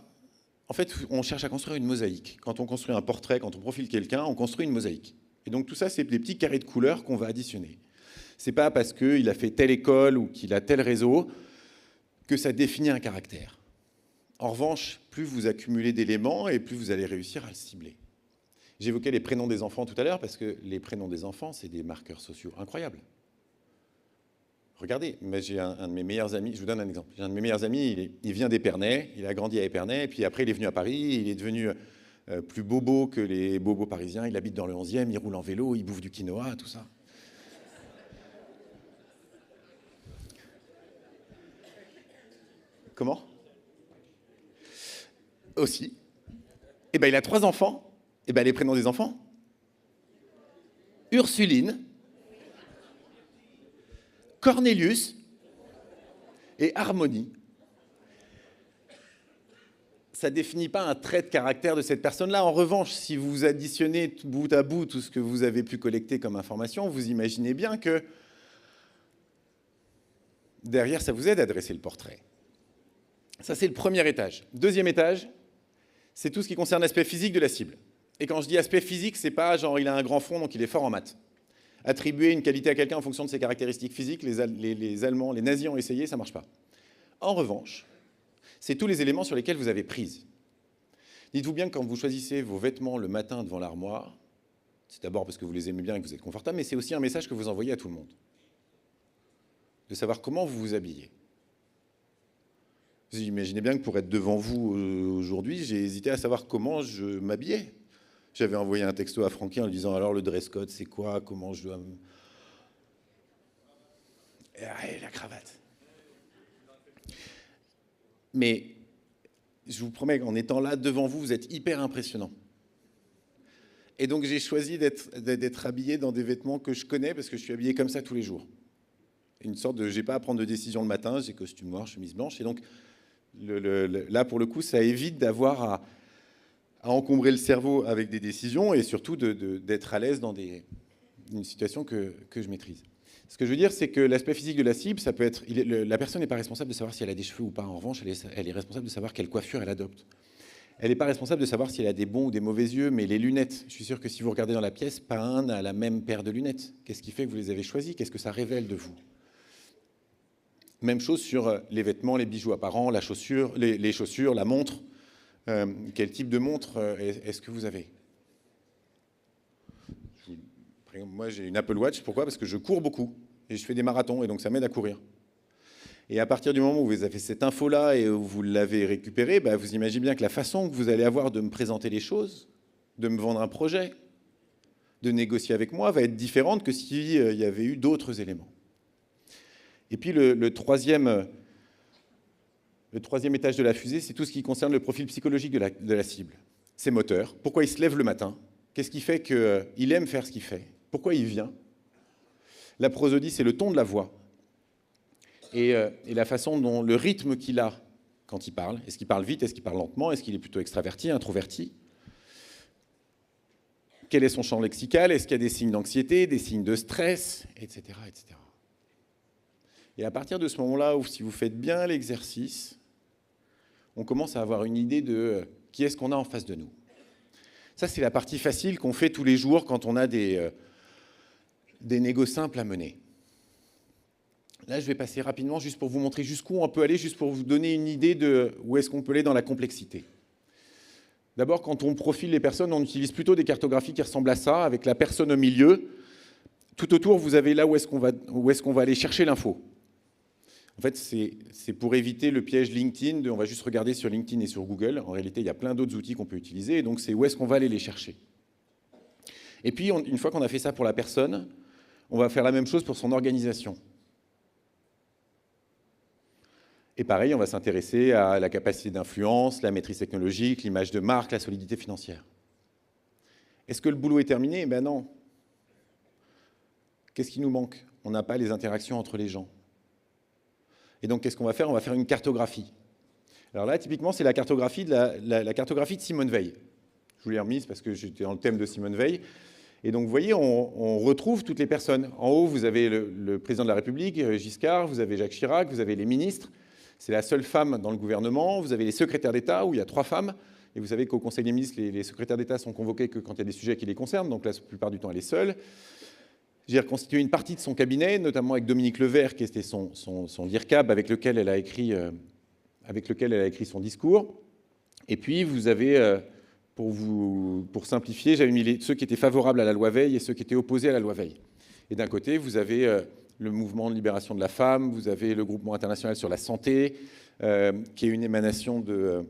en fait, on cherche à construire une mosaïque. Quand on construit un portrait, quand on profile quelqu'un, on construit une mosaïque. Et donc tout ça, c'est des petits carrés de couleurs qu'on va additionner. C'est pas parce qu'il a fait telle école ou qu'il a tel réseau que ça définit un caractère. En revanche, plus vous accumulez d'éléments et plus vous allez réussir à le cibler. J'évoquais les prénoms des enfants tout à l'heure parce que les prénoms des enfants, c'est des marqueurs sociaux incroyables. Regardez, j'ai un de mes meilleurs amis, je vous donne un exemple. J'ai un de mes meilleurs amis, il vient d'Épernay, il a grandi à Épernay, et puis après il est venu à Paris, il est devenu plus bobo que les bobos parisiens, il habite dans le 11e, il roule en vélo, il bouffe du quinoa, tout ça. Comment? Aussi. Eh ben, il a 3 enfants. Eh ben, les prénoms des enfants? Ursuline, Cornelius et Harmonie. Ça ne définit pas un trait de caractère de cette personne-là. En revanche, si vous additionnez bout à bout tout ce que vous avez pu collecter comme information, vous imaginez bien que derrière, ça vous aide à dresser le portrait. Ça, c'est le premier étage. Deuxième étage, c'est tout ce qui concerne l'aspect physique de la cible. Et quand je dis aspect physique, c'est pas genre il a un grand front, donc il est fort en maths. Attribuer une qualité à quelqu'un en fonction de ses caractéristiques physiques, les Allemands, les nazis ont essayé, ça ne marche pas. En revanche, c'est tous les éléments sur lesquels vous avez prise. Dites-vous bien que quand vous choisissez vos vêtements le matin devant l'armoire, c'est d'abord parce que vous les aimez bien et que vous êtes confortable, mais c'est aussi un message que vous envoyez à tout le monde. De savoir comment vous vous habillez. Vous imaginez bien que pour être devant vous aujourd'hui, j'ai hésité à savoir comment je m'habillais. J'avais envoyé un texto à Francky en lui disant « Alors, le dress code, c'est quoi? Comment je dois me... » Et la cravate. Mais je vous promets qu'en étant là devant vous, vous êtes hyper impressionnant. Et donc, j'ai choisi d'être habillé dans des vêtements que je connais parce que je suis habillé comme ça tous les jours. Une sorte de... J'ai pas à prendre de décision le matin, j'ai costume noir, chemise blanche. Et donc, là, pour le coup, ça évite d'avoir à encombrer le cerveau avec des décisions et surtout d'être à l'aise dans une situation que je maîtrise. Ce que je veux dire, c'est que l'aspect physique de la cible, ça peut être... la personne n'est pas responsable de savoir si elle a des cheveux ou pas. En revanche, elle est responsable de savoir quelle coiffure elle adopte. Elle n'est pas responsable de savoir si elle a des bons ou des mauvais yeux, mais les lunettes, je suis sûr que si vous regardez dans la pièce, pas un n'a la même paire de lunettes. Qu'est-ce qui fait que vous les avez choisies? Qu'est-ce que ça révèle de vous? Même chose sur les vêtements, les bijoux apparents, les chaussures, la montre. Quel type de montre est-ce que vous avez? Moi, j'ai une Apple Watch. Pourquoi? Parce que je cours beaucoup et je fais des marathons et donc ça m'aide à courir. Et à partir du moment où vous avez cette info-là et où vous l'avez récupérée, vous imaginez bien que la façon que vous allez avoir de me présenter les choses, de me vendre un projet, de négocier avec moi, va être différente que s'il y avait eu d'autres éléments. Et puis le troisième étage de la fusée, c'est tout ce qui concerne le profil psychologique de la cible. Ses moteurs, pourquoi il se lève le matin, qu'est-ce qui fait qu'il aime faire ce qu'il fait, pourquoi il vient. La prosodie, c'est le ton de la voix et la façon dont le rythme qu'il a quand il parle. Est-ce qu'il parle vite, est-ce qu'il parle lentement, est-ce qu'il est plutôt extraverti, introverti? Quel est son champ lexical? Est-ce qu'il y a des signes d'anxiété, des signes de stress, etc., etc. Et à partir de ce moment-là, où si vous faites bien l'exercice, on commence à avoir une idée de qui est-ce qu'on a en face de nous. Ça, c'est la partie facile qu'on fait tous les jours quand on a des négos simples à mener. Là, je vais passer rapidement juste pour vous montrer jusqu'où on peut aller, juste pour vous donner une idée de où est-ce qu'on peut aller dans la complexité. D'abord, quand on profile les personnes, on utilise plutôt des cartographies qui ressemblent à ça, avec la personne au milieu. Tout autour, vous avez là où est-ce qu'on va aller chercher l'info. En fait, c'est pour éviter le piège LinkedIn, on va juste regarder sur LinkedIn et sur Google. En réalité, il y a plein d'autres outils qu'on peut utiliser, et donc c'est où est-ce qu'on va aller les chercher. Et puis, une fois qu'on a fait ça pour la personne, on va faire la même chose pour son organisation. Et pareil, on va s'intéresser à la capacité d'influence, la maîtrise technologique, l'image de marque, la solidité financière. Est-ce que le boulot est terminé? Ben non. Qu'est-ce qui nous manque? On n'a pas les interactions entre les gens. Et donc, qu'est-ce qu'on va faire? On va faire une cartographie. Alors là, typiquement, c'est la cartographie la cartographie de Simone Veil. Je vous l'ai remise parce que j'étais dans le thème de Simone Veil. Et donc, vous voyez, on retrouve toutes les personnes. En haut, vous avez le président de la République, Giscard, vous avez Jacques Chirac, vous avez les ministres. C'est la seule femme dans le gouvernement. Vous avez les secrétaires d'État, où il y a 3 femmes. Et vous savez qu'au Conseil des ministres, les secrétaires d'État sont convoqués que quand il y a des sujets qui les concernent. Donc là, la plupart du temps, elle est seule. J'ai reconstitué une partie de son cabinet, notamment avec Dominique Levert, qui était son DIRCAB, avec lequel elle a écrit son discours. Et puis, vous avez, pour simplifier, j'avais mis ceux qui étaient favorables à la loi Veil et ceux qui étaient opposés à la loi Veil. Et d'un côté, vous avez le mouvement de libération de la femme, vous avez le groupement international sur la santé, qui est une émanation de...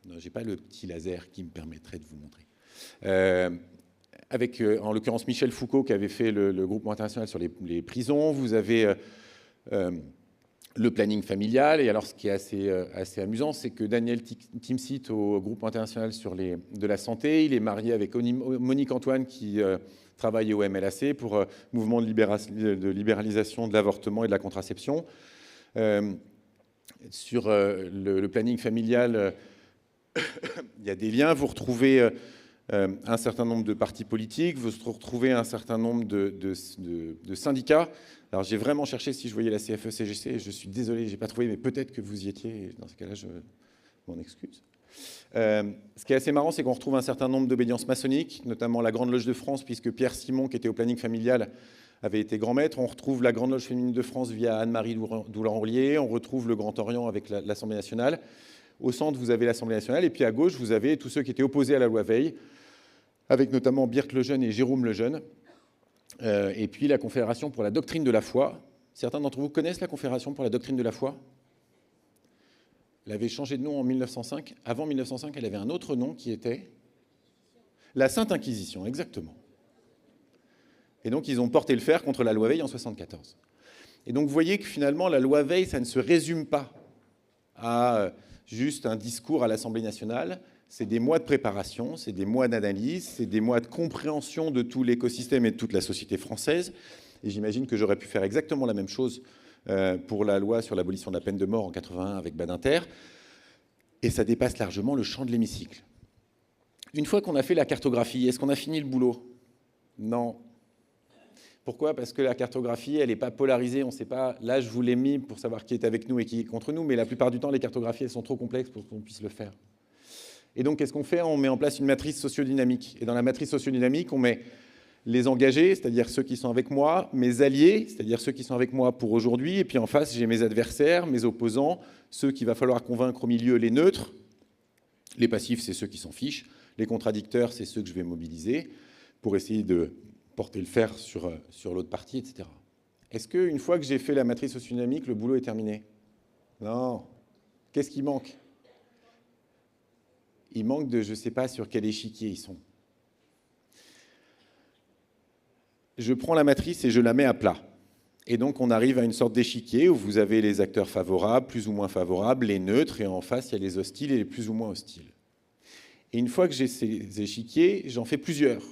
Non, je n'ai pas le petit laser qui me permettrait de vous montrer. Avec, en l'occurrence, Michel Foucault, qui avait fait le groupement international sur les prisons. Vous avez le planning familial. Et alors, ce qui est assez amusant, c'est que Daniel Timsit, au groupe international de la santé, il est marié avec Monique Antoine, qui travaille au MLAC pour mouvement de libéralisation de l'avortement et de la contraception. Sur le planning familial, il y a des liens. Vous retrouvez un certain nombre de partis politiques, vous retrouvez un certain nombre de syndicats. Alors j'ai vraiment cherché si je voyais la CFE-CGC, je suis désolé, je n'ai pas trouvé, mais peut-être que vous y étiez, dans ce cas-là, je m'en excuse. Ce qui est assez marrant, c'est qu'on retrouve un certain nombre d'obédiences maçonniques, notamment la Grande Loge de France, puisque Pierre Simon, qui était au planning familial, avait été grand maître. On retrouve la Grande Loge féminine de France via Anne-Marie Doulan-Roulier, on retrouve le Grand Orient avec l'Assemblée nationale. Au centre, vous avez l'Assemblée nationale, et puis à gauche, vous avez tous ceux qui étaient opposés à la loi Veil, avec notamment Birk Lejeune et Jérôme Lejeune. Et puis la Confédération pour la doctrine de la foi, Certains d'entre vous connaissent la Confédération pour la doctrine de la foi? Elle avait changé de nom en 1905. Avant 1905, elle avait un autre nom qui était la Sainte Inquisition, exactement. Et donc, ils ont porté le fer contre la loi Veil en 1974. Et donc, vous voyez que finalement, la loi Veil, ça ne se résume pas à juste un discours à l'Assemblée nationale. C'est des mois de préparation, c'est des mois d'analyse, c'est des mois de compréhension de tout l'écosystème et de toute la société française. Et j'imagine que j'aurais pu faire exactement la même chose pour la loi sur l'abolition de la peine de mort en 81 avec Badinter. Et ça dépasse largement le champ de l'hémicycle. Une fois qu'on a fait la cartographie, est-ce qu'on a fini le boulot? Non. Pourquoi? Parce que la cartographie, elle n'est pas polarisée, on ne sait pas. Là, je vous l'ai mis pour savoir qui est avec nous et qui est contre nous, mais la plupart du temps, les cartographies, elles sont trop complexes pour qu'on puisse le faire. Et donc, qu'est-ce qu'on fait? On met en place une matrice sociodynamique. Et dans la matrice sociodynamique, on met les engagés, c'est-à-dire ceux qui sont avec moi, mes alliés, c'est-à-dire ceux qui sont avec moi pour aujourd'hui, et puis en face, j'ai mes adversaires, mes opposants, ceux qu'il va falloir convaincre au milieu, les neutres. Les passifs, c'est ceux qui s'en fichent. Les contradicteurs, c'est ceux que je vais mobiliser pour essayer de porter le fer sur l'autre partie, etc. Est-ce qu'une fois que j'ai fait la matrice sociodynamique, le boulot est terminé? Non. Qu'est-ce qui manque? Il manque de, je ne sais pas sur quel échiquier ils sont. Je prends la matrice et je la mets à plat. Et donc, on arrive à une sorte d'échiquier où vous avez les acteurs favorables, plus ou moins favorables, les neutres, et en face, il y a les hostiles et les plus ou moins hostiles. Et une fois que j'ai ces échiquiers, j'en fais plusieurs.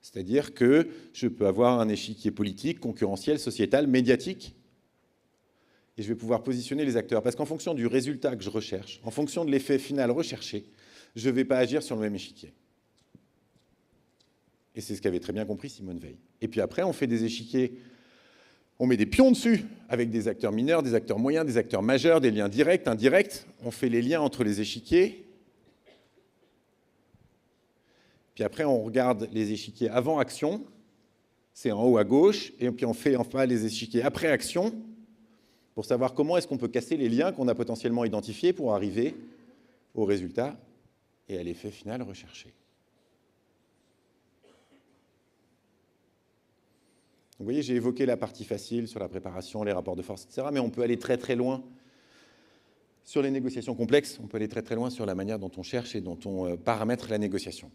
C'est-à-dire que je peux avoir un échiquier politique, concurrentiel, sociétal, médiatique, et je vais pouvoir positionner les acteurs. Parce qu'en fonction du résultat que je recherche, en fonction de l'effet final recherché, je ne vais pas agir sur le même échiquier. Et c'est ce qu'avait très bien compris Simone Veil. Et puis après, on fait des échiquiers, on met des pions dessus, avec des acteurs mineurs, des acteurs moyens, des acteurs majeurs, des liens directs, indirects. On fait les liens entre les échiquiers. Puis après, on regarde les échiquiers avant action, c'est en haut à gauche, et puis on fait enfin les échiquiers après action, pour savoir comment est-ce qu'on peut casser les liens qu'on a potentiellement identifiés pour arriver au résultat et à l'effet final recherché. Vous voyez, j'ai évoqué la partie facile sur la préparation, les rapports de force, etc., mais on peut aller très très loin sur les négociations complexes, on peut aller très très loin sur la manière dont on cherche et dont on paramètre la négociation.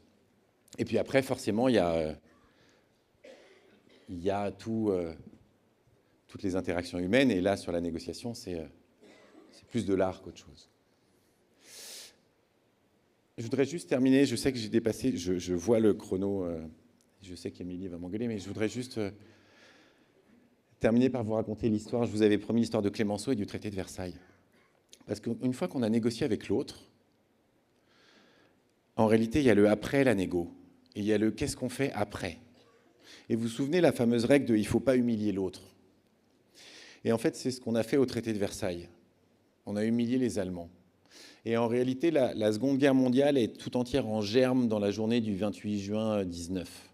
Et puis après, forcément, il y a toutes les interactions humaines. Et là, sur la négociation, c'est plus de l'art qu'autre chose. Je voudrais juste terminer. Je sais que j'ai dépassé. Je vois le chrono. Je sais qu'Émilie va m'engueuler, mais je voudrais juste terminer par vous raconter l'histoire. Je vous avais promis l'histoire de Clémenceau et du traité de Versailles. Parce qu'une fois qu'on a négocié avec l'autre, en réalité, il y a le après la négo. Et il y a le qu'est-ce qu'on fait après. Et vous vous souvenez la fameuse règle de il ne faut pas humilier l'autre. Et en fait, c'est ce qu'on a fait au traité de Versailles. On a humilié les Allemands. Et en réalité, la Seconde Guerre mondiale est tout entière en germe dans la journée du 28 juin 19.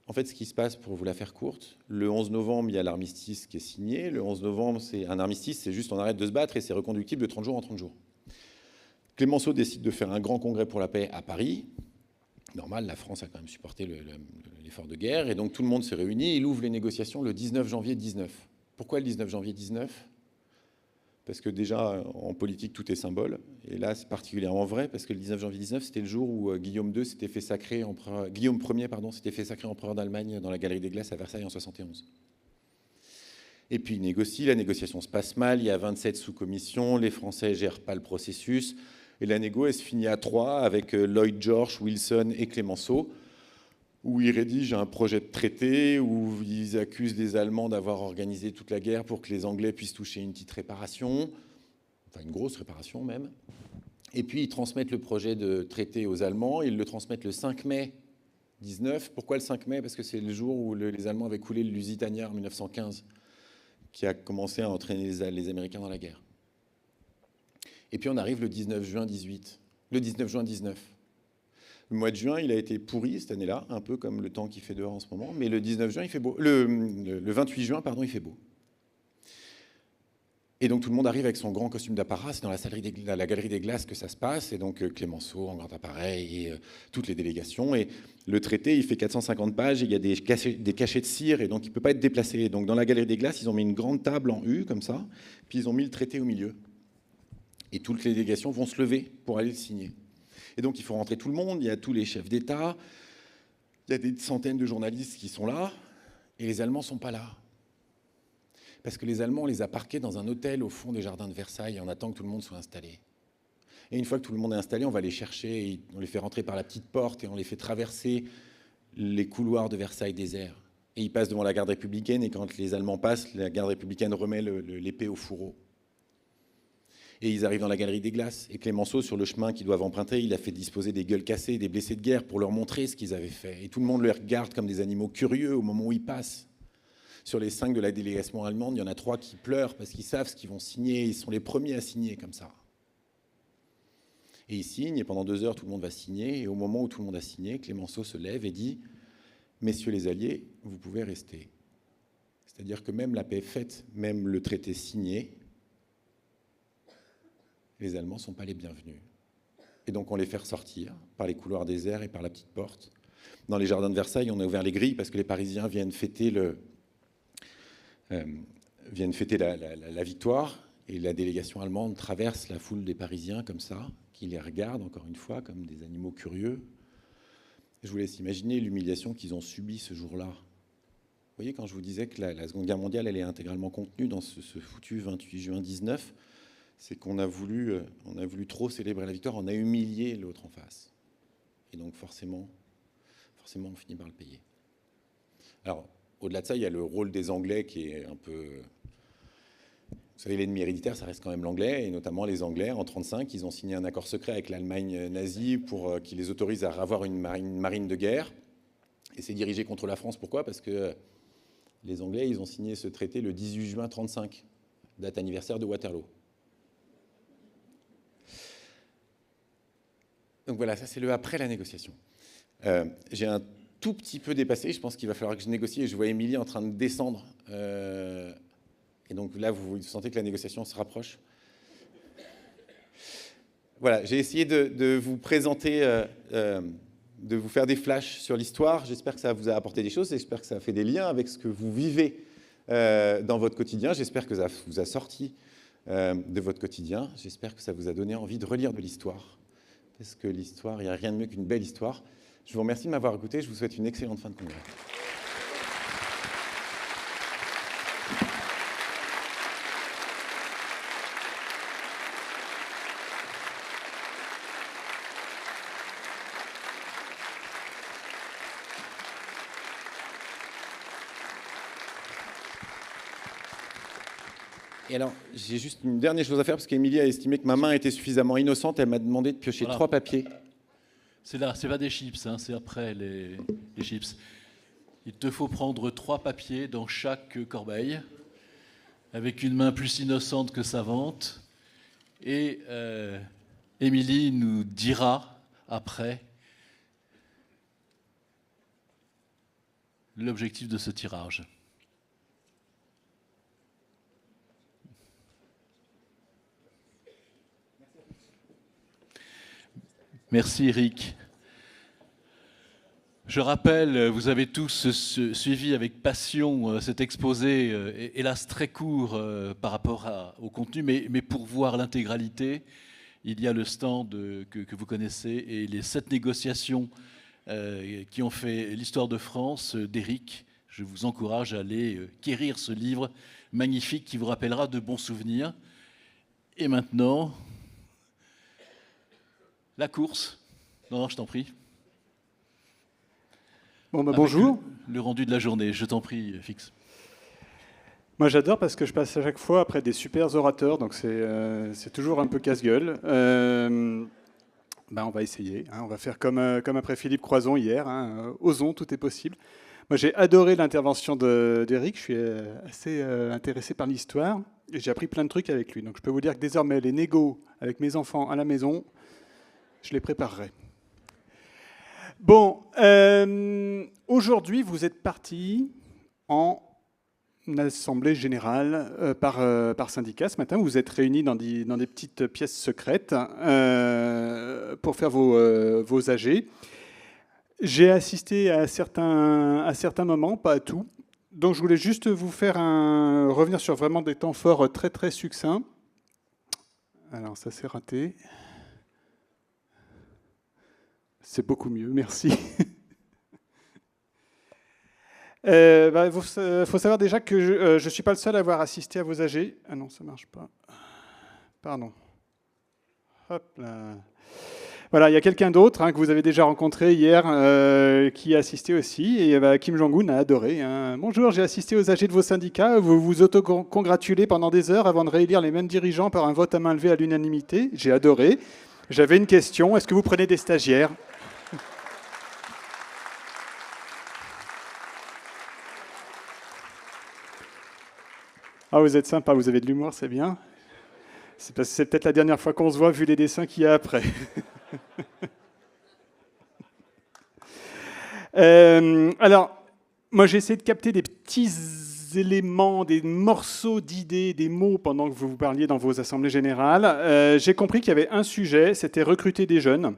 En fait, ce qui se passe, pour vous la faire courte, le 11 novembre, il y a l'armistice qui est signé. Le 11 novembre, c'est un armistice, c'est juste on arrête de se battre et c'est reconductible de 30 jours en 30 jours. Clémenceau décide de faire un grand congrès pour la paix à Paris. Normal, la France a quand même supporté l'effort de guerre, et donc tout le monde s'est réuni. Il ouvre les négociations le 19 janvier 19. Pourquoi le 19 janvier 19 ? Parce que déjà, en politique, tout est symbole. Et là, c'est particulièrement vrai, parce que le 19 janvier 19, c'était le jour où Guillaume Ier s'était fait sacrer empereur d'Allemagne dans la Galerie des Glaces à Versailles en 71. Et puis il négocie, la négociation se passe mal, il y a 27 sous-commissions, les Français ne gèrent pas le processus, et la négo, elle se finit à 3 avec Lloyd George, Wilson et Clémenceau, où ils rédigent un projet de traité, où ils accusent les Allemands d'avoir organisé toute la guerre pour que les Anglais puissent toucher une petite réparation, enfin une grosse réparation même. Et puis ils transmettent le projet de traité aux Allemands, ils le transmettent le 5 mai 19. Pourquoi le 5 mai ? Parce que c'est le jour où les Allemands avaient coulé le Lusitania en 1915, qui a commencé à entraîner les Américains dans la guerre. Et puis on arrive le 19 juin 19. Le mois de juin, il a été pourri cette année-là, un peu comme le temps qu'il fait dehors en ce moment, mais le 19 juin, il fait beau. Le 28 juin, pardon, il fait beau. Et donc tout le monde arrive avec son grand costume d'apparat, c'est dans la galerie des glaces que ça se passe, et donc Clémenceau en grand appareil, et toutes les délégations. Et le traité, il fait 450 pages, et il y a des cachets de cire, et donc il ne peut pas être déplacé. Et donc dans la galerie des glaces, ils ont mis une grande table en U, comme ça, puis ils ont mis le traité au milieu. Et toutes les délégations vont se lever pour aller le signer. Et donc il faut rentrer tout le monde, il y a tous les chefs d'État, il y a des centaines de journalistes qui sont là, et les Allemands ne sont pas là. Parce que les Allemands, on les a parqués dans un hôtel au fond des jardins de Versailles, et on attend que tout le monde soit installé. Et une fois que tout le monde est installé, on va les chercher, et on les fait rentrer par la petite porte, et on les fait traverser les couloirs de Versailles déserts. Et ils passent devant la garde républicaine, et quand les Allemands passent, la garde républicaine remet l'épée au fourreau. Et ils arrivent dans la galerie des glaces. Et Clémenceau, sur le chemin qu'ils doivent emprunter, il a fait disposer des gueules cassées, des blessés de guerre, pour leur montrer ce qu'ils avaient fait. Et tout le monde les regarde comme des animaux curieux au moment où ils passent. Sur les 5 de la délégation allemande, il y en a 3 qui pleurent parce qu'ils savent ce qu'ils vont signer. Ils sont les premiers à signer comme ça. Et ils signent, et pendant 2 heures, tout le monde va signer. Et au moment où tout le monde a signé, Clémenceau se lève et dit « Messieurs les Alliés, vous pouvez rester. » C'est-à-dire que même la paix faite, même le traité signé, les Allemands ne sont pas les bienvenus. Et donc on les fait ressortir par les couloirs déserts et par la petite porte. Dans les jardins de Versailles, on a ouvert les grilles parce que les Parisiens viennent fêter la victoire, et la délégation allemande traverse la foule des Parisiens comme ça, qui les regardent encore une fois comme des animaux curieux. Je vous laisse imaginer l'humiliation qu'ils ont subie ce jour-là. Vous voyez, quand je vous disais que la Seconde Guerre mondiale, elle est intégralement contenue dans ce foutu 28 juin 19, c'est qu'on a voulu trop célébrer la victoire, on a humilié l'autre en face. Et donc forcément, on finit par le payer. Alors, au-delà de ça, il y a le rôle des Anglais qui est un peu... Vous savez, l'ennemi héréditaire, ça reste quand même l'anglais, et notamment les Anglais, en 1935, ils ont signé un accord secret avec l'Allemagne nazie pour qui les autorise à avoir une marine de guerre. Et c'est dirigé contre la France. Pourquoi ? Parce que les Anglais, ils ont signé ce traité le 18 juin 1935, date anniversaire de Waterloo. Donc voilà, ça c'est le après la négociation. J'ai un tout petit peu dépassé, je pense qu'il va falloir que je négocie, et je vois Émilie en train de descendre. Et donc là, vous sentez que la négociation se rapproche. Voilà, j'ai essayé de vous présenter, de vous faire des flashs sur l'histoire. J'espère que ça vous a apporté des choses, j'espère que ça a fait des liens avec ce que vous vivez dans votre quotidien. J'espère que ça vous a sorti de votre quotidien. J'espère que ça vous a donné envie de relire de l'histoire. Parce que l'histoire, il n'y a rien de mieux qu'une belle histoire. Je vous remercie de m'avoir écouté. Je vous souhaite une excellente fin de congrès. Et alors, j'ai juste une dernière chose à faire, parce qu'Émilie a estimé que ma main était suffisamment innocente. Elle m'a demandé de piocher 3 papiers. C'est là, c'est pas des chips, hein, c'est après les chips. Il te faut prendre 3 papiers dans chaque corbeille, avec une main plus innocente que savante. Et Émilie nous dira après l'objectif de ce tirage. Merci Eric. Je rappelle, vous avez tous suivi avec passion cet exposé, hélas très court par rapport au contenu, mais pour voir l'intégralité, il y a le stand que vous connaissez et les 7 négociations qui ont fait l'histoire de France d'Eric. Je vous encourage à aller quérir ce livre magnifique qui vous rappellera de bons souvenirs. Et maintenant... La course. Non, je t'en prie. Bon, bah, bonjour. Le rendu de la journée, je t'en prie, Fix. Moi, j'adore parce que je passe à chaque fois après des super orateurs, donc c'est toujours un peu casse-gueule. On va essayer. Hein, on va faire comme après Philippe Croison hier. Hein, osons, tout est possible. Moi, j'ai adoré l'intervention d'Eric. Je suis assez intéressé par l'histoire et j'ai appris plein de trucs avec lui. Donc, je peux vous dire que désormais, les négos avec mes enfants à la maison, je les préparerai. Bon, aujourd'hui, vous êtes partis en assemblée générale par syndicat ce matin. Vous vous êtes réunis dans des petites pièces secrètes pour faire vos AG. J'ai assisté à certains moments, pas à tout. Donc je voulais juste vous faire revenir sur vraiment des temps forts très très succincts. Alors ça s'est raté. C'est beaucoup mieux, merci. Il faut savoir déjà que je ne suis pas le seul à avoir assisté à vos AG. Ah non, ça ne marche pas. Pardon. Hop là. Voilà, il y a quelqu'un d'autre que vous avez déjà rencontré hier qui a assisté aussi. Et Kim Jong-un a adoré. Bonjour, j'ai assisté aux AG de vos syndicats. Vous vous auto-congratulez pendant des heures avant de réélire les mêmes dirigeants par un vote à main levée à l'unanimité. J'ai adoré. J'avais une question. Est-ce que vous prenez des stagiaires ? Ah, vous êtes sympa, vous avez de l'humour, c'est bien. C'est peut-être la dernière fois qu'on se voit, vu les dessins qu'il y a après. Alors, moi j'ai essayé de capter des petits éléments, des morceaux d'idées, des mots pendant que vous vous parliez dans vos assemblées générales. J'ai compris qu'il y avait un sujet, c'était recruter des jeunes.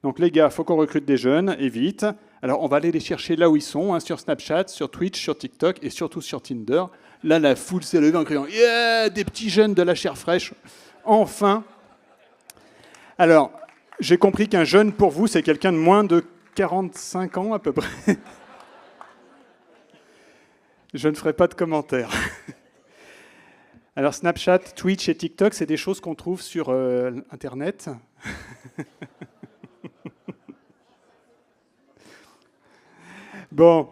Donc les gars, il faut qu'on recrute des jeunes, et vite. Alors on va aller les chercher là où ils sont, sur Snapchat, sur Twitch, sur TikTok et surtout sur Tinder. Là, la foule s'est levée en criant « Yeah, des petits jeunes de la chair fraîche, enfin !» Alors, j'ai compris qu'un jeune, pour vous, c'est quelqu'un de moins de 45 ans à peu près. Je ne ferai pas de commentaires. Alors, Snapchat, Twitch et TikTok, c'est des choses qu'on trouve sur Internet. Bon.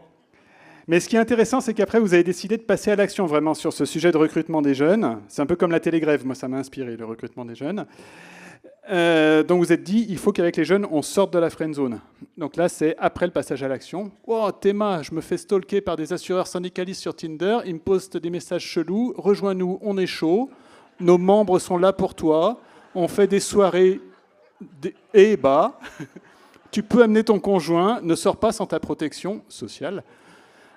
Mais ce qui est intéressant, c'est qu'après, vous avez décidé de passer à l'action vraiment sur ce sujet de recrutement des jeunes. C'est un peu comme la télégrève. Moi, ça m'a inspiré, le recrutement des jeunes. Donc, vous êtes dit, il faut qu'avec les jeunes, on sorte de la friend zone. Donc là, c'est après le passage à l'action. Oh, Théma, je me fais stalker par des assureurs syndicalistes sur Tinder. Ils me postent des messages chelous. Rejoins-nous, on est chaud. Nos membres sont là pour toi. On fait des soirées et bas. Tu peux amener ton conjoint. Ne sors pas sans ta protection sociale.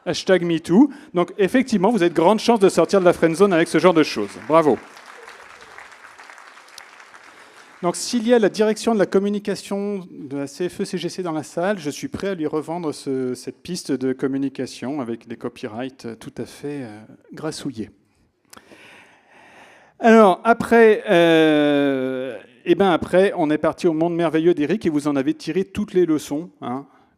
#MeToo. Donc, effectivement, vous avez de grandes chances de sortir de la friendzone avec ce genre de choses. Bravo. Donc, s'il y a la direction de la communication de la CFE-CGC dans la salle, je suis prêt à lui revendre cette piste de communication avec des copyrights tout à fait grassouillés. Alors, après, on est parti au monde merveilleux d'Éric et vous en avez tiré toutes les leçons.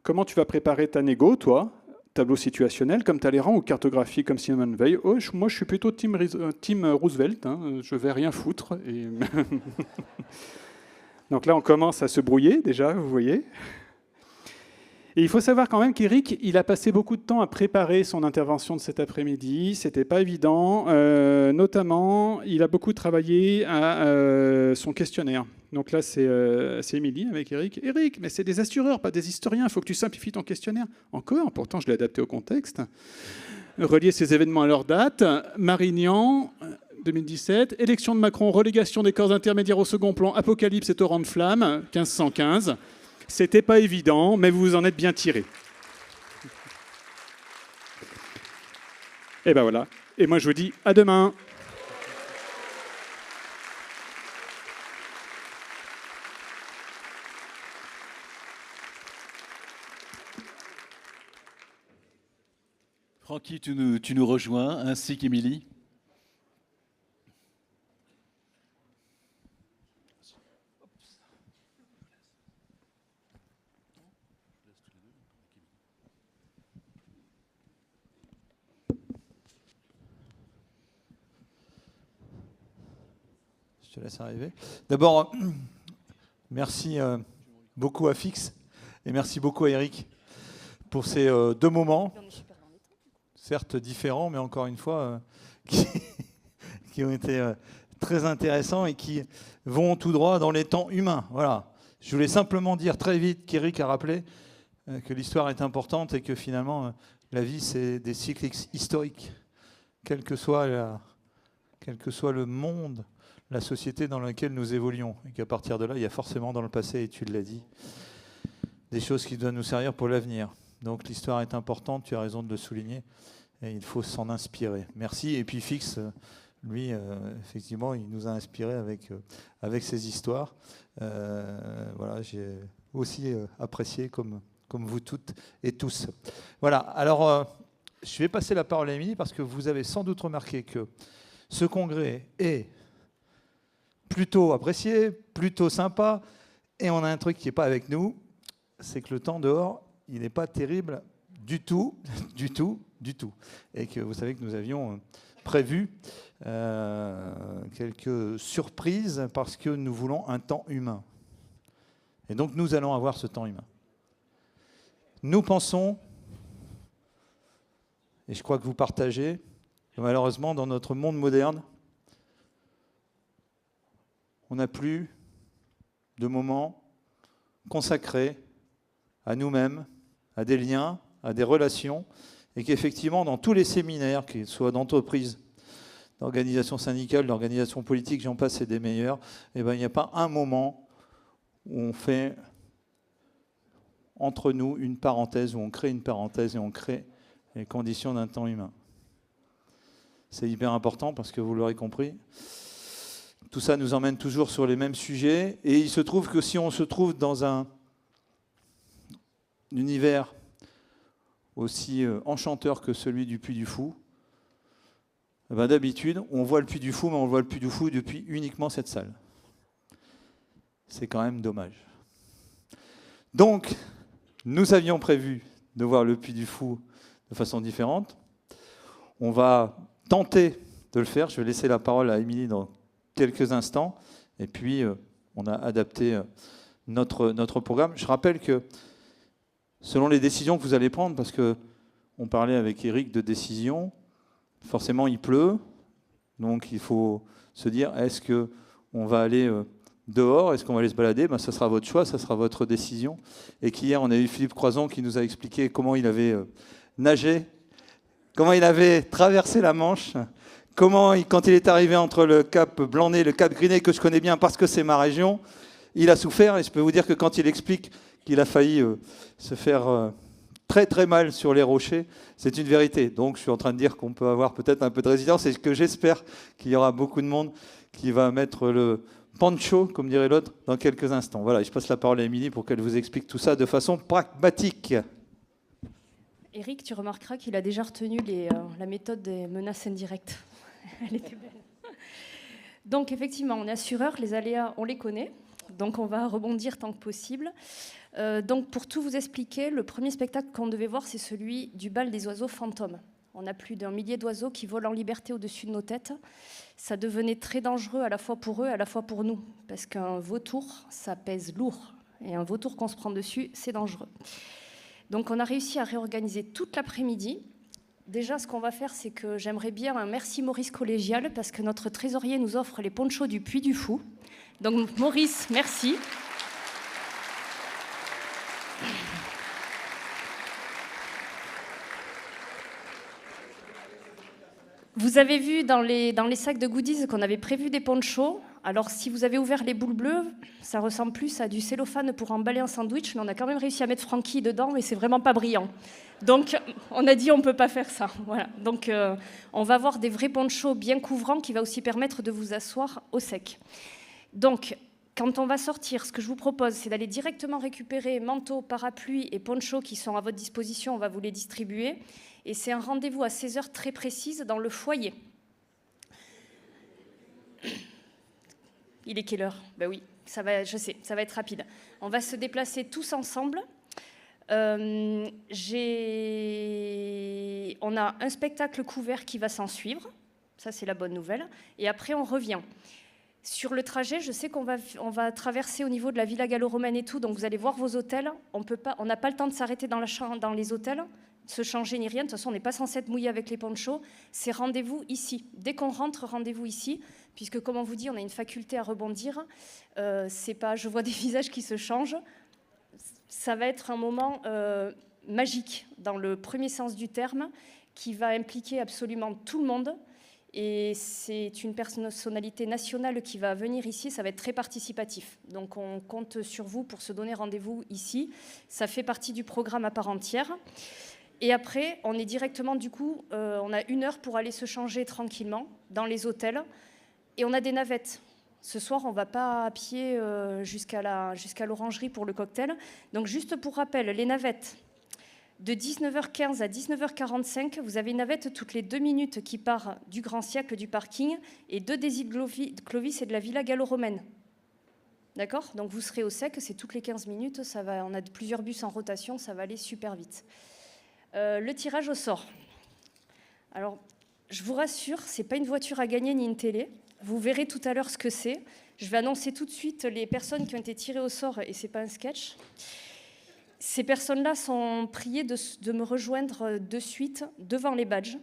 Comment tu vas préparer ta négo, toi ? Tableau situationnel comme Talleyrand ou cartographie comme Simone Veil. Oh, moi, je suis plutôt team Roosevelt. Je vais rien foutre. Et donc là, on commence à se brouiller déjà, vous voyez. Et il faut savoir quand même qu'Éric, il a passé beaucoup de temps à préparer son intervention de cet après-midi. C'était pas évident. Notamment, il a beaucoup travaillé à son questionnaire. Donc là, c'est Émilie avec Éric. Éric, mais c'est des assureurs, pas des historiens. Il faut que tu simplifies ton questionnaire. Encore, pourtant, je l'ai adapté au contexte. Relier ces événements à leur date. Marignan, 2017. Élection de Macron, relégation des corps intermédiaires au second plan. Apocalypse et torrent de flammes, 1515. C'était pas évident, mais vous vous en êtes bien tirés. Et ben voilà. Et moi, je vous dis à demain. Francky, tu nous rejoins, ainsi qu'Émilie. Je te laisse arriver. D'abord, merci beaucoup à Fix et merci beaucoup à Éric pour ces deux moments, certes différents, mais encore une fois, qui ont été très intéressants et qui vont tout droit dans les temps humains. Voilà. Je voulais simplement dire très vite qu'Éric a rappelé que l'histoire est importante et que finalement, la vie, c'est des cycles historiques, quel que soit le monde, la société dans laquelle nous évoluons. Et qu'à partir de là, il y a forcément dans le passé, et tu l'as dit, des choses qui doivent nous servir pour l'avenir. Donc l'histoire est importante, tu as raison de le souligner. et il faut s'en inspirer. Merci. Et puis Fix, lui, effectivement, il nous a inspirés avec ses histoires. Voilà, j'ai aussi apprécié comme vous toutes et tous. Voilà, alors je vais passer la parole à Émilie parce que vous avez sans doute remarqué que ce congrès est plutôt apprécié, plutôt sympa, et on a un truc qui n'est pas avec nous, c'est que le temps dehors, il n'est pas terrible du tout, du tout, du tout. Et que vous savez que nous avions prévu quelques surprises parce que nous voulons un temps humain. Et donc nous allons avoir ce temps humain. Nous pensons, et je crois que vous partagez, que malheureusement dans notre monde moderne, on n'a plus de moments consacrés à nous-mêmes, à des liens, à des relations, et qu'effectivement, dans tous les séminaires, qu'ils soient d'entreprise, d'organisation syndicale, d'organisation politique, j'en passe, c'est des meilleurs, eh ben, il n'y a pas un moment où on fait entre nous une parenthèse, où on crée une parenthèse et on crée les conditions d'un temps humain. C'est hyper important parce que vous l'aurez compris, tout ça nous emmène toujours sur les mêmes sujets, et il se trouve que si on se trouve dans un univers aussi enchanteur que celui du Puy du Fou, eh ben d'habitude, on voit le Puy du Fou, mais on voit le Puy du Fou depuis uniquement cette salle. C'est quand même dommage. Donc, nous avions prévu de voir le Puy du Fou de façon différente. On va tenter de le faire. Je vais laisser la parole à Émilie dans quelques instants. Et puis, on a adapté notre programme. Je rappelle que selon les décisions que vous allez prendre, parce qu'on parlait avec Eric de décision, forcément il pleut, donc il faut se dire, est-ce qu'on va aller dehors, est-ce qu'on va aller se balader? Ben, ça sera votre choix, ça sera votre décision. Et qu'hier, on a eu Philippe Croison qui nous a expliqué comment il avait nagé, comment il avait traversé la Manche, comment, quand il est arrivé entre le Cap Blanc-Nez et le Cap Grinet, que je connais bien parce que c'est ma région, il a souffert. Et je peux vous dire que quand il explique qu'il a failli se faire très très mal sur les rochers, c'est une vérité. Donc je suis en train de dire qu'on peut avoir peut-être un peu de résistance et que j'espère qu'il y aura beaucoup de monde qui va mettre le pancho, comme dirait l'autre, dans quelques instants. Voilà, je passe la parole à Émilie pour qu'elle vous explique tout ça de façon pragmatique. Eric, tu remarqueras qu'il a déjà retenu la méthode des menaces indirectes. Elle était belle. Donc effectivement, on est assureur, les aléas, on les connaît. Donc on va rebondir tant que possible. Donc pour tout vous expliquer, le premier spectacle qu'on devait voir, c'est celui du bal des oiseaux fantômes. On a plus d'1 millier d'oiseaux qui volent en liberté au-dessus de nos têtes. Ça devenait très dangereux à la fois pour eux, à la fois pour nous. Parce qu'un vautour, ça pèse lourd. Et un vautour qu'on se prend dessus, c'est dangereux. Donc on a réussi à réorganiser toute l'après-midi. Déjà, ce qu'on va faire, c'est que j'aimerais bien un merci Maurice collégial, parce que notre trésorier nous offre les ponchos du Puy du Fou. Donc Maurice, merci. Vous avez vu dans les sacs de goodies qu'on avait prévu des ponchos. Alors si vous avez ouvert les boules bleues, ça ressemble plus à du cellophane pour emballer un sandwich, mais on a quand même réussi à mettre Francky dedans et c'est vraiment pas brillant. Donc on a dit on peut pas faire ça. Voilà. Donc on va avoir des vrais ponchos bien couvrants qui va aussi permettre de vous asseoir au sec. Donc quand on va sortir, ce que je vous propose, c'est d'aller directement récupérer manteaux, parapluies et ponchos qui sont à votre disposition. On va vous les distribuer. Et c'est un rendez-vous à 16h très précise dans le foyer. Il est quelle heure? Ben oui, je sais, ça va être rapide. On va se déplacer tous ensemble. On a un spectacle couvert qui va s'en suivre. Ça, c'est la bonne nouvelle. Et après, on revient. Sur le trajet, je sais qu'on va traverser au niveau de la Villa Gallo-Romaine et tout, donc vous allez voir vos hôtels. On n'a pas le temps de s'arrêter dans les hôtels, se changer ni rien. De toute façon, on n'est pas censé être mouillé avec les ponchos. C'est rendez-vous ici. Dès qu'on rentre, rendez-vous ici, puisque, comme on vous dit, on a une faculté à rebondir. C'est pas, je vois des visages qui se changent. Ça va être un moment magique, dans le premier sens du terme, qui va impliquer absolument tout le monde. Et c'est une personnalité nationale qui va venir ici, ça va être très participatif. Donc on compte sur vous pour se donner rendez-vous ici. Ça fait partie du programme à part entière. Et après, on est directement, du coup, on a 1 heure pour aller se changer tranquillement dans les hôtels. Et on a des navettes. Ce soir, on ne va pas à pied jusqu'à l'orangerie pour le cocktail. Donc, juste pour rappel, les navettes, de 19h15 à 19h45, vous avez une navette toutes les 2 minutes qui part du Grand Siècle, du parking, et des îles Clovis et de la Villa gallo-romaine. D'accord? Donc, vous serez au sec, c'est toutes les 15 minutes. Ça va, on a plusieurs bus en rotation, ça va aller super vite. Le tirage au sort. Alors, je vous rassure, ce n'est pas une voiture à gagner ni une télé. Vous verrez tout à l'heure ce que c'est. Je vais annoncer tout de suite les personnes qui ont été tirées au sort, et ce n'est pas un sketch. Ces personnes-là sont priées de me rejoindre de suite devant les badges.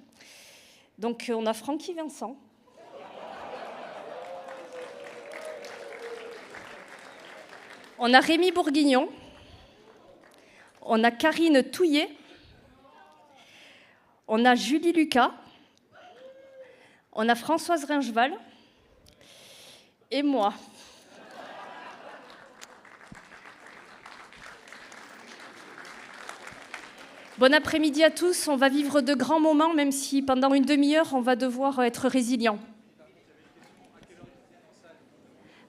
Donc, on a Francky Vincent. On a Rémi Bourguignon. On a Karine Touillet. On a Julie Lucas. On a Françoise Ringeval. Et moi. Bon après-midi à tous. On va vivre de grands moments, même si pendant une demi-heure, on va devoir être résilient.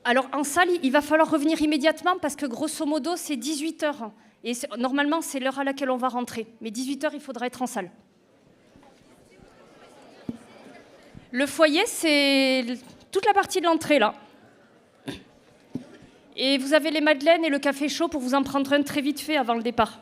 Alors en salle, il va falloir revenir immédiatement parce que grosso modo, c'est 18h. Et normalement, c'est l'heure à laquelle on va rentrer. Mais 18h, il faudra être en salle. Le foyer, c'est toute la partie de l'entrée, là. Et vous avez les madeleines et le café chaud pour vous en prendre un très vite fait avant le départ.